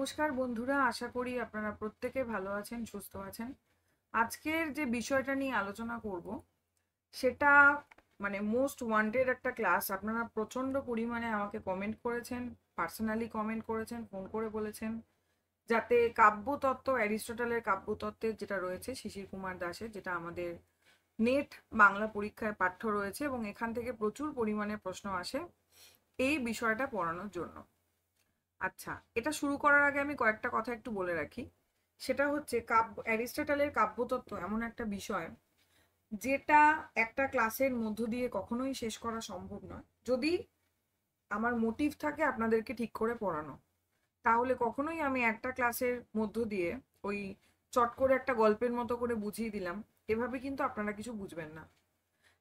নমস্কার বন্ধুরা, আশা করি আপনারা প্রত্যেকে ভালো আছেন, সুস্থ আছেন। আজকের যে বিষয়টা নিয়ে আলোচনা করব সেটা মানে মোস্ট ওয়ান্টেড একটা ক্লাস। আপনারা প্রচণ্ড পরিমাণে আমাকে কমেন্ট করেছেন, পার্সোনালি কমেন্ট করেছেন, ফোন করে বলেছেন যাতে কাব্যতত্ত্ব, অ্যারিস্টটলের কাব্যতত্ত্বের যেটা রয়েছে শিশির কুমার দাসের, যেটা আমাদের নেট বাংলা পরীক্ষায় পাঠ্য রয়েছে এবং এখান থেকে প্রচুর পরিমাণে প্রশ্ন আসে, এই বিষয়টা পড়ানোর জন্য। আচ্ছা, এটা শুরু করার আগে আমি কয়েকটা কথা একটু বলে রাখি। সেটা হচ্ছে অ্যারিস্টটলের কাব্যতত্ত্ব এমন একটা বিষয় যেটা একটা ক্লাসের মধ্য দিয়ে কখনোই শেষ করা সম্ভব নয়। যদি আমার মোটিভ থাকে আপনাদেরকে ঠিক করে পড়ানো, তাহলে কখনোই আমি একটা ক্লাসের মধ্য দিয়ে ওই চট করে একটা গল্পের মতো করে বুঝিয়ে দিলাম, এভাবে কিন্তু আপনারা কিছু বুঝবেন না।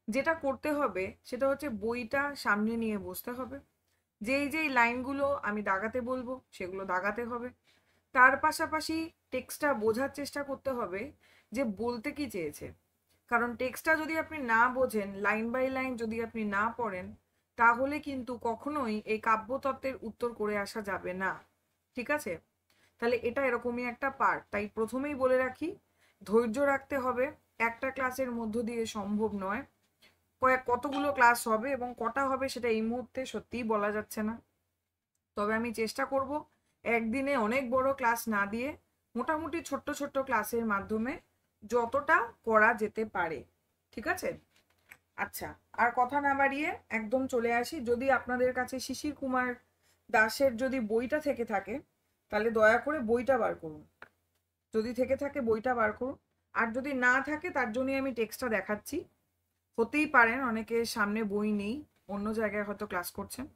যেটা করতে হবে সেটা হচ্ছে বইটা সামনে নিয়ে বসতে হবে, যেই লাইনগুলো আমি দাগাতে বলবো সেগুলো দাগাতে হবে। তার পাশাপাশি টেক্সটটা বোঝার চেষ্টা করতে হবে যে বলতে কি চেয়েছে। কারণ টেক্সটটা যদি আপনি না বোঝেন, লাইন বাই লাইন যদি আপনি না পড়েন, তাহলে কিন্তু কখনোই এই কাব্যতত্ত্বের উত্তর করে আসা যাবে না। ঠিক আছে? তাহলে এটা এরকমই একটা পার্ট। তাই প্রথমেই বলে রাখি, ধৈর্য রাখতে হবে। একটা ক্লাসের মধ্য দিয়ে সম্ভব নয়। কতগুলো ক্লাস হবে এবং কটা হবে সেটা এই মুহূর্তে সত্যিই বলা যাচ্ছে না। তবে আমি চেষ্টা করব একদিনে অনেক বড় ক্লাস না দিয়ে মোটামুটি ছোট্ট ছোট্ট ক্লাসের মাধ্যমে যতটা করা যেতে পারে। ঠিক আছে? আচ্ছা, আর কথা না বাড়িয়ে একদম চলে আসি। যদি আপনাদের কাছে শিশির কুমার দাসের যদি বইটা থেকে থাকে, তাহলে দয়া করে বইটা বার করুন। যদি থেকে থাকে বইটা বার করুন। আর যদি না থাকে তার জন্যই আমি টেক্সটটা দেখাচ্ছি। হতেই পারেন অনেকের সামনে বই নেই, অন্য জায়গায় হয়তো ক্লাস করছেন,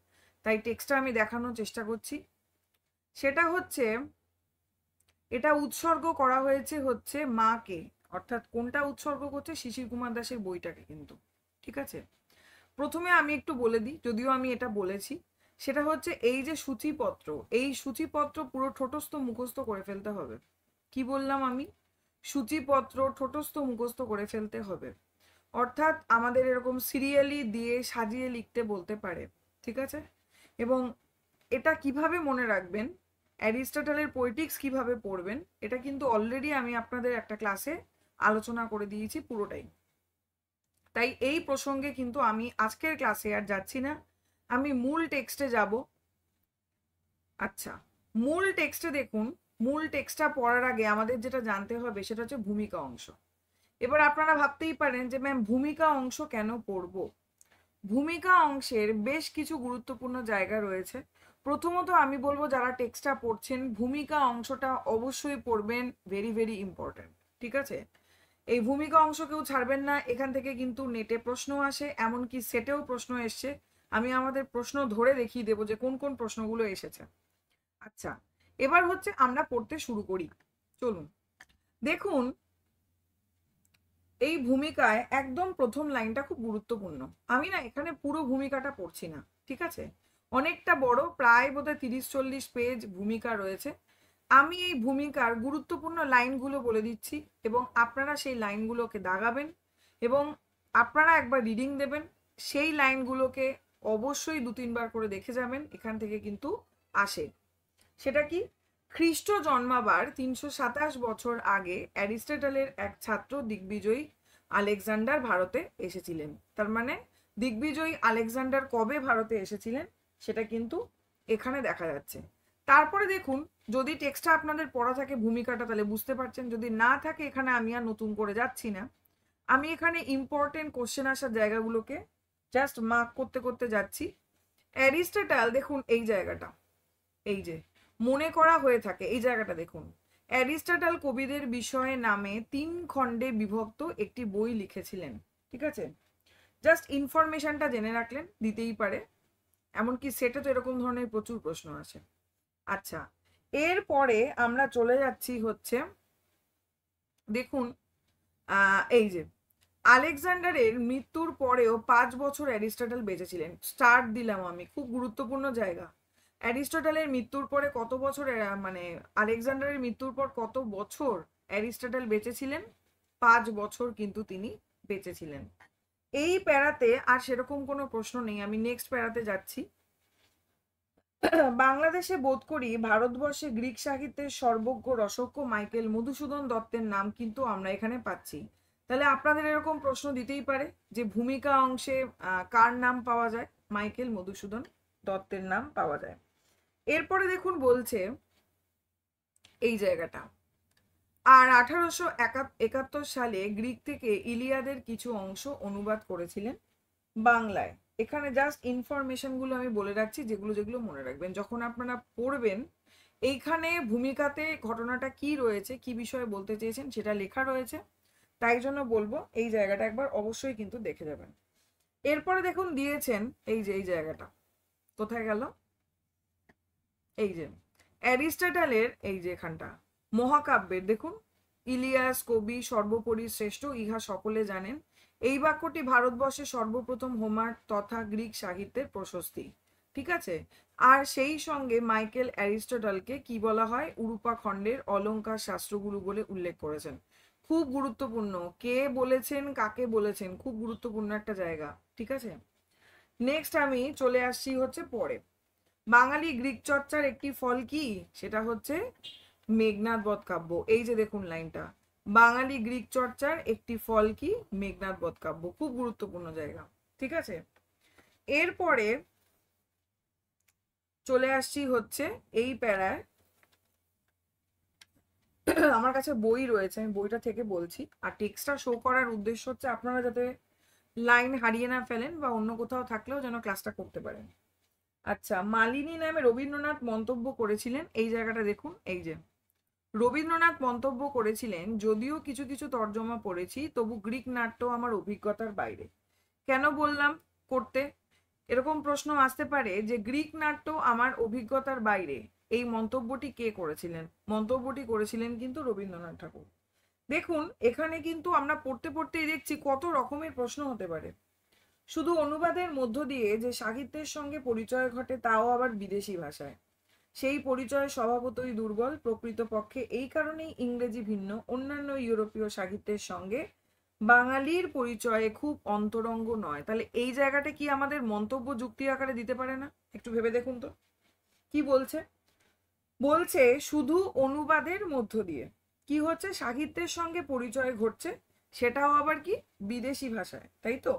তাই টেক্সটটা আমি দেখানোর চেষ্টা করছি। সেটা হচ্ছে, এটা উৎসর্গ করা হয়েছে হচ্ছে মাকে, অর্থাৎ কোনটা উৎসর্গ করছে? শিশির কুমার দাসের বইটাকে কিন্তু। ঠিক আছে? প্রথমে আমি একটু বলে দিই, যদিও আমি এটা বলেছি। সেটা হচ্ছে এই যে সূচিপত্র, এই সূচিপত্র পুরো ঠোঁটস্থ মুখস্থ করে ফেলতে হবে। কি বললাম আমি? সূচিপত্র ঠোঁটস্থ মুখস্থ করে ফেলতে হবে। অর্থাৎ আমাদের এরকম সিরিয়ালি দিয়ে সাজিয়ে লিখতে বলতে পারে। ঠিক আছে? এবং এটা কিভাবে মনে রাখবেন, অ্যারিস্টটলের পোয়েটিক্স কিভাবে পড়বেন, এটা কিন্তু অলরেডি আমি আপনাদের একটা ক্লাসে আলোচনা করে দিয়েছি পুরোটাই। তাই এই প্রসঙ্গে কিন্তু আমি আজকের ক্লাসে আর যাচ্ছি না, আমি মূল টেক্সটে যাব। আচ্ছা, মূল টেক্সটে দেখুন, মূল টেক্সটটা পড়ার আগে আমাদের যেটা জানতে হবে সেটা হচ্ছে ভূমিকা অংশ। এবার আপনারা ভাবতেই পারেন যে ম্যাম ভূমিকা অংশ কেন পড়ব? ভূমিকা অংশের বেশ কিছু গুরুত্বপূর্ণ জায়গা রয়েছে। প্রথমত আমি বলবো যারা টেক্সটটা পড়ছেন, ভূমিকা অংশটা অবশ্যই পড়বেন, ভেরি ভেরি ইম্পর্ট্যান্ট। ঠিক আছে? এই ভূমিকা অংশ কেউ ছাড়বেন না। এখান থেকে কিন্তু নেটে প্রশ্ন আসে, এমনকি সেটেও প্রশ্ন এসছে। আমি আমাদের প্রশ্ন ধরে দেখিয়ে দেবো যে কোন কোন প্রশ্নগুলো এসেছে। আচ্ছা, এবার হচ্ছে আমরা পড়তে শুরু করি। চলুন দেখুন, এই ভূমিকায় একদম প্রথম লাইনটা খুব গুরুত্বপূর্ণ। আমি না এখানে পুরো ভূমিকাটা পড়ছি না। ঠিক আছে? অনেকটা বড়, প্রায় বোধহয় 30-40 পেজ ভূমিকা রয়েছে। আমি এই ভূমিকার গুরুত্বপূর্ণ লাইনগুলো বলে দিচ্ছি এবং আপনারা সেই লাইনগুলোকে দাগাবেন এবং আপনারা একবার রিডিং দেবেন। সেই লাইনগুলোকে অবশ্যই 2-3 বার করে দেখে যাবেন, এখান থেকে কিন্তু আসে। সেটা কি? খ্রিস্ট জন্মাবার 327 বছর আগে অ্যারিস্টটলের এক ছাত্র দিগ্বিজয়ী আলেকজান্ডার ভারতে এসেছিলেন। তার মানে দিগ্বিজয়ী আলেকজান্ডার কবে ভারতে এসেছিলেন সেটা কিন্তু এখানে দেখা যাচ্ছে। তারপরে দেখুন, যদি টেক্সটটা আপনাদের পড়া থাকে ভূমিকাটা, তাহলে বুঝতে পারছেন। যদি না থাকে, এখানে আমি আর নতুন করে যাচ্ছি না। আমি এখানে ইম্পর্টেন্ট কোশ্চেন আসার জায়গাগুলোকে জাস্ট মার্ক করতে করতে যাচ্ছি। অ্যারিস্টটল, দেখুন এই জায়গাটা, এই যে মনে করা হয়ে থাকে এই জায়গাটা দেখুন, অ্যারিস্টটল কবিদের বিষয়ে নামে 3 খণ্ডে বিভক্ত একটি বই লিখেছিলেন। ঠিক আছে? জাস্ট ইনফরমেশনটা জেনে রাখলেন, দিতেই পারে। এমনকি সেটে তো এরকম ধরনের প্রচুর প্রশ্ন আছে। আচ্ছা, এরপরে আমরা চলে যাচ্ছি হচ্ছে, দেখুন এই যে আলেকজান্ডারের মৃত্যুর পরেও 5 বছর অ্যারিস্টটল বেঁচেছিলেন। স্টার্ট দিলাম আমি, খুব গুরুত্বপূর্ণ জায়গা। অ্যারিস্টটলের মৃত্যুর পরে কত বছর, মানে আলেকজান্ডারের মৃত্যুর পর কত বছর অ্যারিস্টটল বেঁচেছিলেন? 5 বছর কিন্তু তিনি বেঁচেছিলেন। এই প্যারাতে আর সেরকম কোনো প্রশ্ন নেই, আমি নেক্সট প্যারাতে যাচ্ছি। বাংলাদেশে বোধ করি ভারতবর্ষে গ্রিক সাহিত্যের সর্বজ্ঞ রসজ্ঞ মাইকেল মধুসূদন দত্তের নাম কিন্তু আমরা এখানে পাচ্ছি। তাহলে আপনাদের এরকম প্রশ্ন দিতেই পারে যে ভূমিকা অংশে কার নাম পাওয়া যায়? মাইকেল মধুসূদন দত্তের নাম পাওয়া যায়। এরপরে দেখুন বলছে এই জায়গাটা, আর 1871 সালে গ্রিক থেকে ইলিয়াদের কিছু অংশ অনুবাদ করেছিলেন বাংলায়। এখানে জাস্ট ইনফরমেশন গুলো আমি বলে রাখছি, যেগুলো যেগুলো মনে রাখবেন যখন আপনারা পড়বেন। এইখানে ভূমিকাতে ঘটনাটা কি রয়েছে, কি বিষয়ে বলতে চেয়েছেন সেটা লেখা রয়েছে, তাই জন্য বলবো এই জায়গাটা একবার অবশ্যই কিন্তু দেখে যাবেন। এরপরে দেখুন দিয়েছেন এই যে এই জায়গাটা কোথায় গেল, এই যে অ্যারিস্টটলের এই যে এখানটা মহাকাব্যের দেখুন, ইলিয়াস কবি সর্বোপরি শ্রেষ্ঠ ইহা সকলে জানেন, এই বাক্যটি ভারতবর্ষে সর্বপ্রথম হোমার তথা গ্রিক সাহিত্যের প্রশস্তি। ঠিক আছে, আর সেই সঙ্গে মাইকেল অ্যারিস্টটলকে কি বলা হয়? উরূপা খণ্ডের অলঙ্কার শাস্ত্রগুরু বলে উল্লেখ করেছেন। খুব গুরুত্বপূর্ণ, কে বলেছেন কাকে বলেছেন, খুব গুরুত্বপূর্ণ একটা জায়গা। ঠিক আছে, নেক্সট আমি চলে আসছি হচ্ছে পরে। বাঙালি গ্রিক চর্চার একটি ফল কি? সেটা হচ্ছে মেঘনাদ বধ কাব্য। এই যে দেখুন লাইনটা, বাঙালি গ্রিক চর্চার একটি ফল কি? মেঘনাদ বধ কাব্য। খুব গুরুত্বপূর্ণ জায়গা। ঠিক আছে, এরপরে চলে আসছি হচ্ছে এই প্যারায়। আমার কাছে বই রয়েছে, আমি বইটা থেকে বলছি, আর টেক্সটটা শো করার উদ্দেশ্য হচ্ছে আপনারা যাতে লাইন হারিয়ে না ফেলেন বা অন্য কোথাও থাকলেও যেন ক্লাসটা করতে পারেন। আচ্ছা, মালিনী নামে রবীন্দ্রনাথ মন্তব্য করেছিলেন, এই জায়গাটা দেখুন, এই যে রবীন্দ্রনাথ মন্তব্য করেছিলেন, যদিও কিছু কিছু তর্জমা পড়েছি তবু গ্রিক নাট্য আমার অভিজ্ঞতার বাইরে। কেন বললাম করতে? এরকম প্রশ্ন আসতে পারে যে গ্রিক নাট্য আমার অভিজ্ঞতার বাইরে, এই মন্তব্যটি কে করেছিলেন? মন্তব্যটি করেছিলেন কিন্তু রবীন্দ্রনাথ ঠাকুর। দেখুন এখানে কিন্তু আমরা পড়তে পড়তেই দেখছি কত রকমের প্রশ্ন হতে পারে। শুধু অনুবাদের মধ্য দিয়ে যে সাহিত্যের সঙ্গে পরিচয় ঘটে তাও আবার বিদেশি ভাষায়, সেই পরিচয় স্বভাবতই দুর্বল। প্রকৃতপক্ষে এই কারণেই ইংরেজি ভিন্ন অন্যান্য ইউরোপীয় সাহিত্যের সঙ্গে বাঙালির পরিচয়ে খুব অন্তরঙ্গ নয়। তাহলে এই জায়গাটা কি আমাদের মন্তব্য যুক্তি আকারে দিতে পারে না? একটু ভেবে দেখুন তো কি বলছে। বলছে শুধু অনুবাদের মধ্য দিয়ে কি হচ্ছে, সাহিত্যের সঙ্গে পরিচয় ঘটছে, সেটাও আবার কি বিদেশি ভাষায়, তাই তো?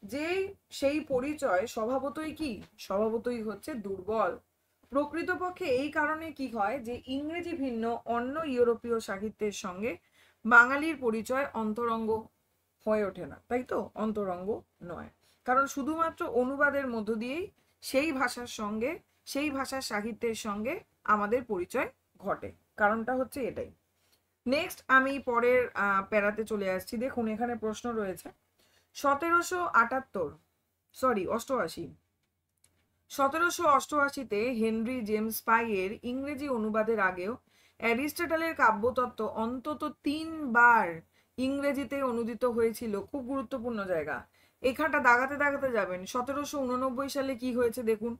যেই সেই পরিচয় স্বভাবতই কি, স্বভাবতই হচ্ছে দুর্বল। প্রকৃতপক্ষে এই কারণে কি হয় যে ইংরেজি ভিন্ন অন্য ইউরোপীয় সাহিত্যের সঙ্গে বাঙালির পরিচয় অন্তরঙ্গ হয়ে ওঠে না, তাই তো? অন্তরঙ্গ নয়, কারণ শুধুমাত্র অনুবাদের মধ্য দিয়েই সেই ভাষার সঙ্গে, সেই ভাষার সাহিত্যের সঙ্গে আমাদের পরিচয় ঘটে। কারণটা হচ্ছে এটাই। নেক্সট আমি পরের প্যারাতে চলে আসছি। দেখুন এখানে প্রশ্ন রয়েছে 1788 হেনরি জেমস পাইয়ের ইংরেজি অনুবাদের আগেও অ্যারিস্টটলের কাব্যতত্ত্ব অন্তত 3 বার ইংরেজিতে অনুদিত হয়েছিল। খুব গুরুত্বপূর্ণ জায়গা, এখানটা দাগাতে দাগাতে যাবেন। 1789 সালে কি হয়েছে দেখুন,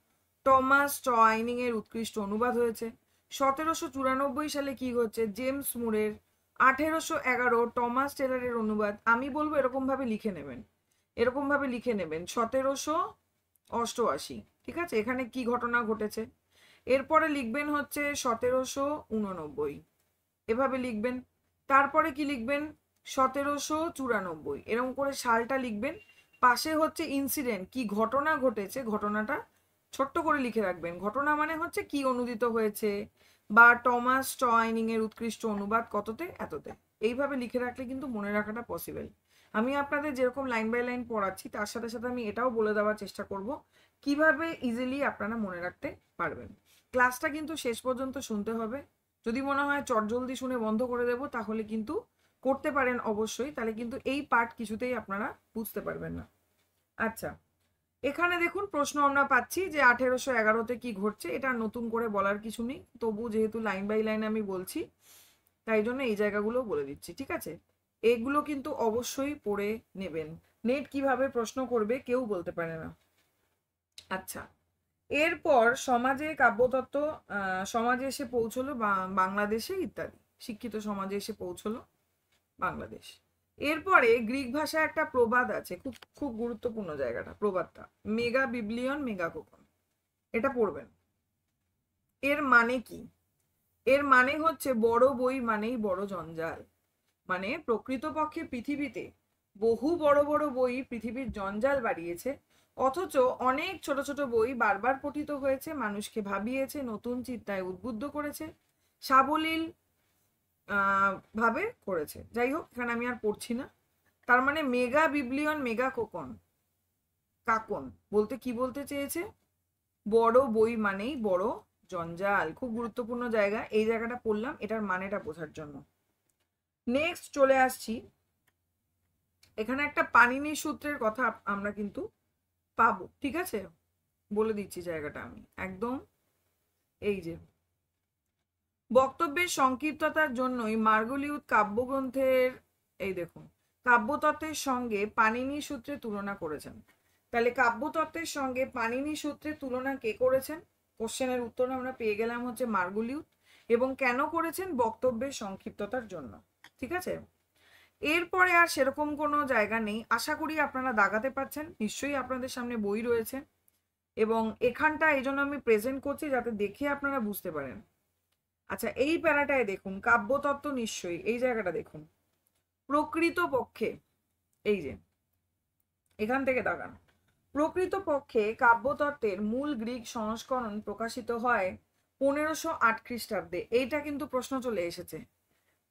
টমাস টয়নিং এর উৎকৃষ্ট অনুবাদ হয়েছে। 1794 সালে কি হচ্ছে, জেমস মুরের। 1811 টমাস টেলরের অনুবাদ। আমি বলবো এরকম ভাবে লিখে নেবেন, এরকম ভাবে লিখে নেবেন 1788। ঠিক আছে, এখানে কি ঘটনা ঘটেছে। এরপরে লিখবেন হচ্ছে 1789, এভাবে লিখবেন। তারপরে কি লিখবেন, 1794, এরকম করে সালটা লিখবেন। পাশে হচ্ছে ইনসিডেন্ট, কি ঘটনা ঘটেছে, ঘটনাটা ছোট্ট করে লিখে রাখবেন। ঘটনা মানে হচ্ছে কি অনুদিত হয়েছে, বা টমাস টয়নিং এর উৎকৃষ্ট অনুবাদ কততে, এততে। এইভাবে লিখে রাখলে কিন্তু মনে রাখাটা পসিবল। আমি আপনাদের যেরকম লাইন বাই লাইন পড়াচ্ছি তার সাথে সাথে আমি এটাও বলে দেওয়ার চেষ্টা করব কিভাবে ইজিলি আপনারা মনে রাখতে পারবেন। ক্লাসটা কিন্তু শেষ পর্যন্ত শুনতে হবে। যদি মনে হয় চটজলদি শুনে বন্ধ করে দেব তাহলে কিন্তু করতে পারেন অবশ্যই, তাহলে কিন্তু এই পার্ট কিছুতেই আপনারা বুঝতে পারবেন না। আচ্ছা, এখানে দেখুন প্রশ্ন আমরা পাচ্ছি যে 1811তে কি ঘটছে, এটা নতুন করে বলার কিছু নেই, তবু যেহেতু লাইন বাই লাইন আমি বলছি তাই জন্য এই জায়গাগুলো বলে দিচ্ছি। ঠিক আছে, এগুলো কিন্তু অবশ্যই পড়ে নেবেন। নেট কিভাবে প্রশ্ন করবে কেউ বলতে পারে না। আচ্ছা, এরপর সমাজে কাব্যতত্ত্ব সমাজে এসে পৌঁছলো বাংলাদেশে ইত্যাদি, শিক্ষিত সমাজে এসে পৌঁছলো বাংলাদেশ। এরপরে গ্রিক ভাষায় একটা প্রবাদ আছে, খুব খুব গুরুত্বপূর্ণ জায়গাটা, প্রবাদটা মেগা বিবলিয়ন মেগা কোকন, এটা পড়বেন। এর মানে কি? এর মানে হচ্ছে বড় বই মানেই বড় জঞ্জাল। মানে প্রকৃতপক্ষে পৃথিবীতে বহু বড় বড় বই পৃথিবীর জঞ্জাল বাড়িয়েছে, অথচ অনেক ছোট ছোট বই বারবার পঠিত হয়েছে, মানুষকে ভাবিয়েছে, নতুন চিন্তায় উদ্বুদ্ধ করেছে, সাবলীল ভাবে করেছে। যাই হোক, এখানে আমি আর পড়ছি না। তার মানে মেগা বিবলিয়ন মেগা কোকন কাকন বলতে কি বলতে চেয়েছে? বড় বই মানেই বড় জঞ্জাল। খুব গুরুত্বপূর্ণ জায়গা, এই জায়গাটা পড়লাম এটার মানেটা বোঝার জন্য। নেক্সট চলে আসছি, এখানে একটা পানিনি সূত্রের কথা আমরা কিন্তু পাবো, ঠিক আছে? বলে দিচ্ছি জায়গাটা আমি একদম। এই যে বক্তব্যের সংক্ষিপ্ততার জন্যই মার্গলিউত কাব্যগ্রন্থের, এই দেখুন, কাব্যতত্ত্বের সঙ্গে পানিনি সূত্রে তুলনা করেছেন। তাহলে কাব্যতত্ত্বের সঙ্গে পানিনি সূত্রের তুলনা কে করেছেন? কোশ্চেনের উত্তর আমরা পেয়ে গেলাম হচ্ছে মার্গলিউত। এবং কেন করেছেন? বক্তব্যের সংক্ষিপ্ততার জন্য। ঠিক আছে, এরপরে আর সেরকম কোনো জায়গা নেই। আশা করি আপনারা দাগাতে পারছেন, নিশ্চয়ই আপনাদের সামনে বই রয়েছে, এবং এখানটা এই জন্য আমি প্রেজেন্ট করছি যাতে দেখে আপনারা বুঝতে পারেন। আচ্ছা, এই প্যারাটায় দেখুন কাব্যতত্ত্ব, নিশ্চয়ই এই জায়গাটা দেখুন। প্রকৃতপক্ষে, এই যে এখান থেকে দাগান, প্রকৃতপক্ষে কাব্যতত্ত্বের মূল গ্রিক সংস্করণ প্রকাশিত হয় 1508 খ্রিস্টাব্দে। এইটা কিন্তু প্রশ্ন চলে এসেছে,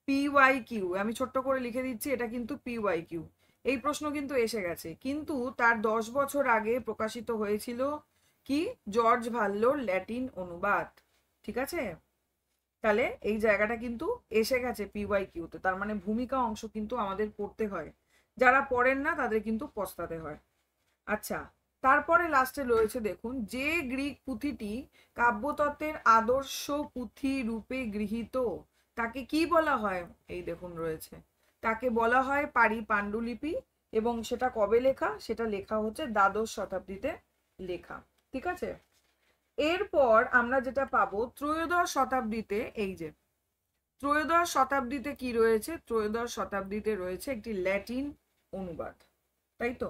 PYQ, আমি ছোট্ট করে লিখে দিচ্ছি, এটা কিন্তু PYQ। এই প্রশ্ন কিন্তু এসে গেছে, কিন্তু তার 10 বছর আগে প্রকাশিত হয়েছিল কি? জর্জ ভাল্লোর ল্যাটিন অনুবাদ। ঠিক আছে, তাহলে এই জায়গাটা কিন্তু এসে গেছে PYQতে। তার মানে ভূমিকা অংশ কিন্তু আমাদের পড়তে হয়, যারা পড়েন না তাদের কিন্তু পস্তাতে হয়। আচ্ছা, তারপরে লাস্টে রয়েছে দেখুন, যে গ্রিক পুঁথিটি কাব্যতত্ত্বের আদর্শ পুঁথি রূপে গৃহীত তাকে কি বলা হয়? এই দেখুন রয়েছে, তাকে বলা হয় পান্ডুলিপি। এবং সেটা কবে লেখা? সেটা লেখা হচ্ছে দ্বাদশ শতাব্দীতে লেখা। ঠিক আছে, এরপর আমরা যেটা পাবো ত্রয়োদশ শতাব্দীতে, এই যে ত্রয়োদশ শতাব্দীতে কি রয়েছে? ত্রয়োদশ শতাব্দীতে রয়েছে একটি ল্যাটিন অনুবাদ, তাই তো?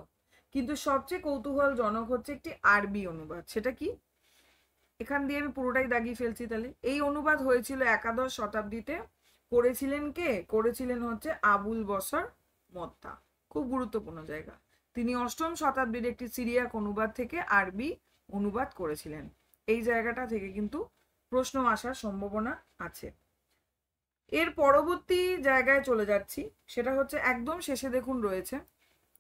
কিন্তু সবচেয়ে কৌতূহলজনক হচ্ছে একটি আরবি অনুবাদ। সেটা কি? এখান দিয়ে আমি পুরোটাই দাগিয়ে ফেলছি। তাহলে এই অনুবাদ হয়েছিল একাদশ শতাব্দীতে। করেছিলেন কে? করেছিলেন হচ্ছে আবুল বসর মত্তা। খুব গুরুত্বপূর্ণ জায়গা। তিনি অষ্টম শতাব্দীর একটি সিরিয়াক অনুবাদ থেকে আরবি অনুবাদ করেছিলেন। এই জায়গাটা থেকে কিন্তু প্রশ্ন আসার সম্ভাবনা আছে। এর পরবর্তী জায়গায় চলে যাচ্ছি, সেটা হচ্ছে একদম শেষে দেখুন রয়েছে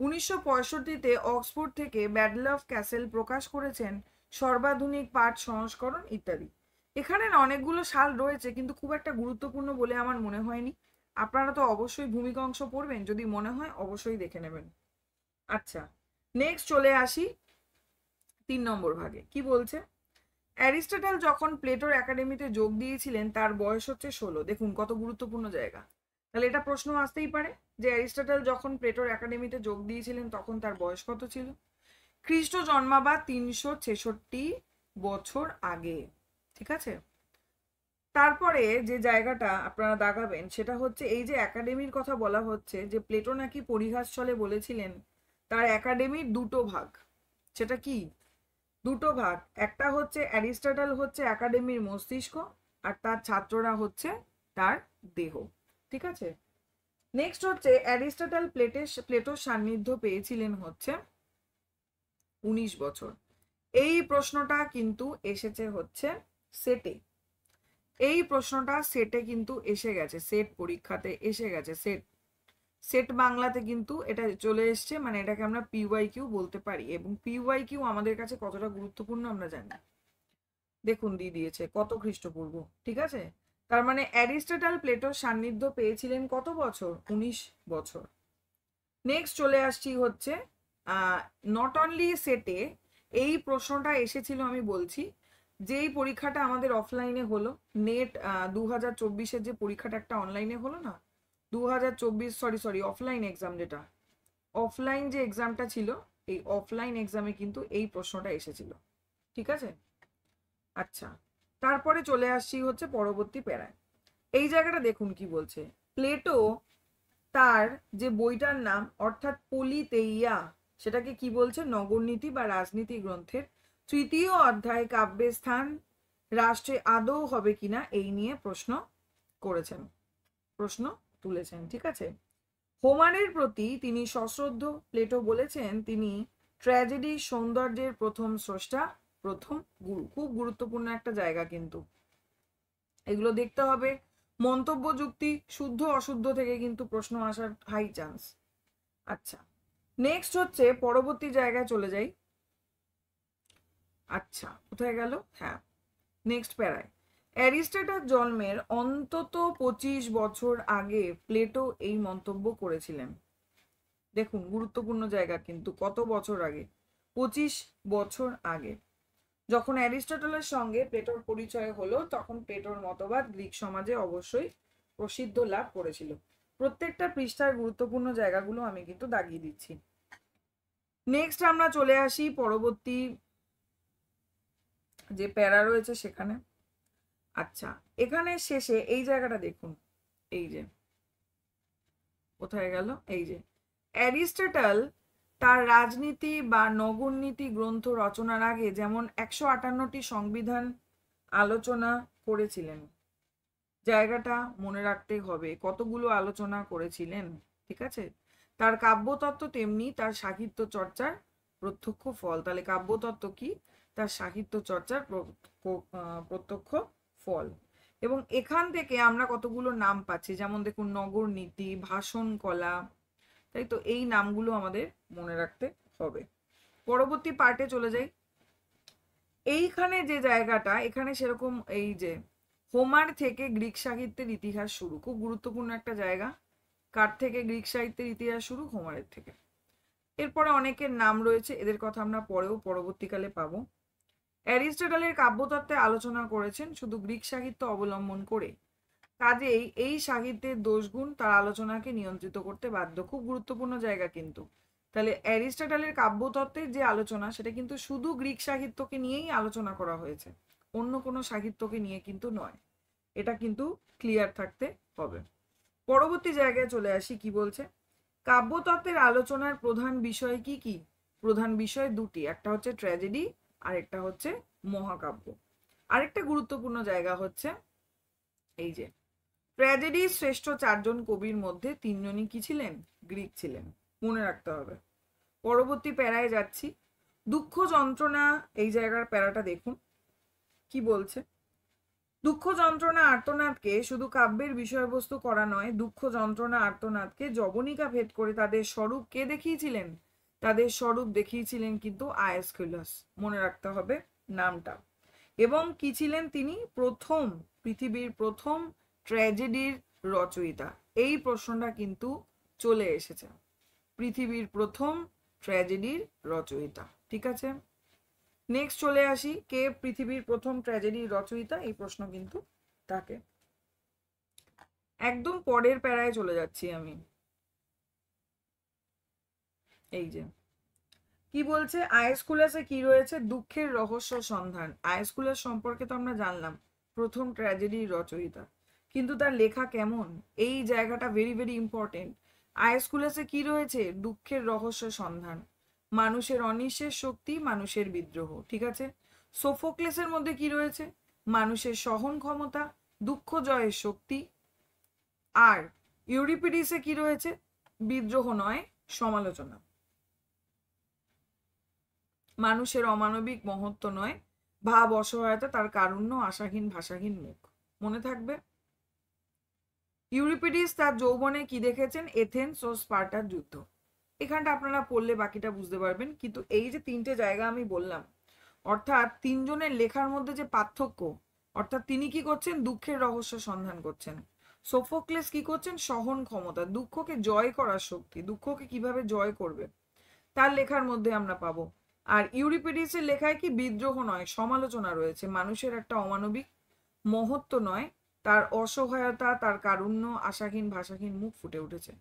1965-তে অক্সফোর্ড থেকে ব্যাডলফ ক্যাসেল প্রকাশ করেছেন সর্বাধুনিক পাঠ সংস্করণ ইত্যাদি। এখানে না অনেকগুলো সাল রয়েছে, কিন্তু খুব একটা গুরুত্বপূর্ণ বলে আমার মনে হয়নি। আপনারা তো অবশ্যই ভূমিকা অংশ পড়বেন, যদি মনে হয় অবশ্যই দেখে নেবেন। আচ্ছা, নেক্সট চলে আসি 3 নম্বর ভাগে। কি বলছে? অ্যারিস্টটল যখন প্লেটোর একাডেমিতে যোগ দিয়েছিলেন তার বয়স হচ্ছে 16। দেখুন কত গুরুত্বপূর্ণ জায়গা। তাহলে এটা প্রশ্ন আসতেই পারে যে অ্যারিস্টটল যখন প্লেটোর একাডেমিতে যোগ দিয়েছিলেন তখন তার বয়স কত ছিল? খ্রিস্ট জন্মাবার 366 বছর আগে। ঠিক আছে, তারপরে যে জায়গাটা আপনারা দাগাবেন সেটা হচ্ছে এই যে একাডেমির কথা বলা হচ্ছে, যে প্লেটো নাকি পরিহাস ছলে বলেছিলেন তার একাডেমির দুটো ভাগ। সেটা কি? দুটো ভাগ, একটা হচ্ছে অ্যারিস্টটল হচ্ছে একাডেমির মস্তিষ্ক, আর তার ছাত্ররা হচ্ছে তার দেহ। ঠিক আছে, নেক্সট হচ্ছে অ্যারিস্টটল প্লেটোর সান্নিধ্য পেয়েছিলেন হচ্ছে 19 বছর। এই প্রশ্নটা কিন্তু এসেছে হচ্ছে সেটে। এই প্রশ্নটা সেটে কিন্তু এসে গেছে, সেট পরীক্ষাতে এসে গেছে। সেট বাংলাতে কিন্তু এটা চলে এসছে, মানে এটাকে আমরা PYQ বলতে পারি। এবং PYQ আমাদের কাছে কতটা গুরুত্বপূর্ণ আমরা জানি। দেখুন দিয়ে দিয়েছে কত খ্রিস্টপূর্ব। ঠিক আছে, তার মানে অ্যারিস্টটল প্লেটোর সান্নিধ্য পেয়েছিলেন কত বছর? 19 বছর। নেক্সট চলে আসছি হচ্ছে নট অনলি সেটে এই প্রশ্নটা এসেছিল, আমি বলছি যেই পরীক্ষাটা আমাদের অফলাইনে হলো, নেট 2024-এর যে পরীক্ষাটা একটা অনলাইনে হলো না, 2024, সরি অফলাইন এক্সাম, যেটা অফলাইন যে এক্সামটা ছিল, এই অফলাইন এক্সামে কিন্তু এই প্রশ্নটা এসেছিল। ঠিক আছে, আচ্ছা, তারপরে চলে আসছি হচ্ছে পরবর্তী প্যারায়। এই জায়গাটা দেখুন কি বলছে। প্লেটো তার যে বইটার নাম অর্থাৎ পলিতেইয়া, সেটাকে কি বলছে? নগরনীতি বা রাজনীতি গ্রন্থের 3য় অধ্যায় কাব্যের স্থান রাষ্ট্রে আদৌ হবে কিনা এই নিয়ে প্রশ্ন তুলেছেন। ঠিক আছে। হোমারের প্রতি তিনি সশ্রদ্ধ। প্লেটো বলেছেন তিনি ট্র্যাজেডি সৌন্দর্যের প্রথম স্রষ্টা, প্রথম গুরু। খুব গুরুত্বপূর্ণ একটা জায়গা কিন্তু, এগুলো দেখতে হবে। মন্তব্য যুক্তি শুদ্ধ অশুদ্ধ থেকে কিন্তু প্রশ্ন আসার হাই চান্স। আচ্ছা, নেক্সট হচ্ছে পরবর্তী জায়গায় চলে যাই। আচ্ছা, কোথায় গেল? হ্যাঁ, নেক্সট প্যারায়। অ্যারিস্টটল জন্মের অন্তত 25 বছর আগে প্লেটো এই মন্তব্য করেছিলেন। দেখুন, গুরুত্বপূর্ণ জায়গা কিন্তু, কত বছর আগে? 25 বছর আগে। যখন অ্যারিস্টটলের সঙ্গে প্লেটোর পরিচয় হলো, তখন প্লেটোর মতবাদ গ্রিক সমাজে অবশ্যই প্রসিদ্ধ লাভ করেছিল। প্রত্যেকটা পৃষ্ঠার গুরুত্বপূর্ণ জায়গাগুলো আমি কিন্তু দাগিয়ে দিচ্ছি। নেক্সট আমরা চলে আসি পরবর্তী যে প্যারা রয়েছে সেখানে। আচ্ছা, এখানে শেষে এই জায়গাটা দেখুন, এই যে কোথায় গেল, এই যে অ্যারিস্টটল তার রাজনীতি বা নগরনীতি গ্রন্থ রচনার আগে যেমন 158টি সংবিধান আলোচনা করেছিলেন। জায়গাটা মনে রাখতে হবে, কতগুলো আলোচনা করেছিলেন। ঠিক আছে। তার কাব্যতত্ত্ব তেমনি তার সাহিত্য চর্চার প্রত্যক্ষ ফল। তাহলে কাব্যতত্ত্ব কি? তার সাহিত্য চর্চার প্রত্যক্ষ ফল। এবং এখান থেকে আমরা কতগুলো নাম পাচ্ছি, যেমন দেখুন নগর নীতি, ভাষণ কলা, তাই তো এই নামগুলো আমাদের মনে রাখতে হবে। পরবর্তী পার্টে চলে যাই। এইখানে যে জায়গাটা, এখানে সেরকম এই যে হোমার থেকে গ্রিক সাহিত্যের ইতিহাস শুরু, খুব গুরুত্বপূর্ণ একটা জায়গা। কার থেকে গ্রিক সাহিত্যের ইতিহাস শুরু? হোমারের থেকে। এরপরে অনেকের নাম রয়েছে, এদের কথা আমরা পরেও পরবর্তীকালে পাবো। অ্যারিস্টটলের কাব্যতত্ত্বে আলোচনা করেছেন শুধু গ্রিক সাহিত্য অবলম্বন করে, কাজেই এই সাহিত্যের দোষগুণ তার আলোচনাকে নিয়ন্ত্রিত করতে বাধ্য। খুব গুরুত্বপূর্ণ জায়গা কিন্তু। তাহলে অ্যারিস্টটলের কাব্যতত্ত্বের যে আলোচনা, সেটা কিন্তু শুধু গ্রিক সাহিত্যকে নিয়েই আলোচনা করা হয়েছে, অন্য কোনো সাহিত্যকে নিয়ে কিন্তু নয়। এটা কিন্তু ক্লিয়ার থাকতে হবে। পরবর্তী জায়গায় চলে আসি, কি বলছে? কাব্যতত্ত্বের আলোচনার প্রধান বিষয় কি কি? প্রধান বিষয় দুটি, একটা হচ্ছে ট্র্যাজেডি আর একটা হচ্ছে মহাকাব্য। আরেকটা গুরুত্বপূর্ণ জায়গা হচ্ছে এই যে ট্র্যাজেডির শ্রেষ্ঠ 4 জন কবির মধ্যে 3 জনই কি ছিলেন? গ্রিক ছিলেন, মনে রাখতে হবে। পরবর্তী প্যারায় যাচ্ছি। দুঃখ যন্ত্রণা, এই জায়গার প্যারাটা দেখুন কি বলছে। দুঃখ যন্ত্রণা আর্তনাদকে শুধু কাব্যের বিষয়বস্তু করা নয়, দুঃখ যন্ত্রণা আর্তনাদকে জবনিকা ভেদ করে তাদের স্বরূপ কে দেখিয়েছিলেন? তাদের স্বরূপ দেখিয়েছিলেন কিন্তু আয়েসকুলাস, মনে রাখতে হবে নামটা। এবং কি ছিলেন তিনি? প্রথম, পৃথিবীর প্রথম ট্র্যাজেডির রচয়িতা। এই প্রশ্নটা কিন্তু চলে এসেছে, পৃথিবীর প্রথম ট্র্যাজেডির রচয়িতা। ঠিক আছে। নেক্সট চলে আসি, কে পৃথিবীর প্রথম ট্র্যাজেডির রচয়িতা? এই প্রশ্ন কিন্তু থাকে। একদম পরের প্যারায় চলে যাচ্ছি আমি। এই যে কি বলছে, আয়েসকুলাসে কি রয়েছে? দুঃখের রহস্য সন্ধান। আয়েসকুলাস সম্পর্কে তো আমরা জানলাম, প্রথম ট্র্যাজেডির রচয়িতা, কিন্তু তার লেখা কেমন? এই জায়গাটা ভেরি ভেরি ইম্পর্টেন্ট। আয়েসকুলাসে কি রয়েছে? দুঃখের রহস্য সন্ধান, মানুষের অনিঃশেষ শক্তি, মানুষের বিদ্রোহ। ঠিক আছে। সোফোক্লেসের মধ্যে কি রয়েছে? মানুষের সহন ক্ষমতা, দুঃখ জয়ের শক্তি। আর ইউরিপিডিসে কি রয়েছে? বিদ্রোহ নয়, সমালোচনা, মানুষের অমানবিক মহত্ব নয়, ভাব অসহায়তা, তার কারুণ্য, আশাহীন ভাষাহীন মুখ। মনে থাকবে। ইউরিপিডিস তার যৌবনে কি দেখেছেন? এথেন্স ও স্পার্টার যুদ্ধ। এখানটা আপনারা পড়লে বাকিটা বুঝতে পারবেন। কিন্তু এই যে 3টে জায়গা আমি বললাম, অর্থাৎ 3 জনের লেখার মধ্যে যে পার্থক্য, অর্থাৎ তিনি কি করছেন? দুঃখের রহস্য সন্ধান করছেন। সোফোক্লেস কি করছেন? সহন ক্ষমতা, দুঃখকে জয় করার শক্তি, দুঃখকে কিভাবে জয় করবে তার লেখার মধ্যে আমরা পাবো। আর ইউরিপিডিসের লেখায় কি? বিদ্রোহ নয়, সমালোচনা রয়েছে, মানুষের একটা অমানবিক মহত্ব নয়, তার অসহায়তা, তার কারুণ্য, আশাহীন ভাষাহীন মুখ ফুটে উঠেছে।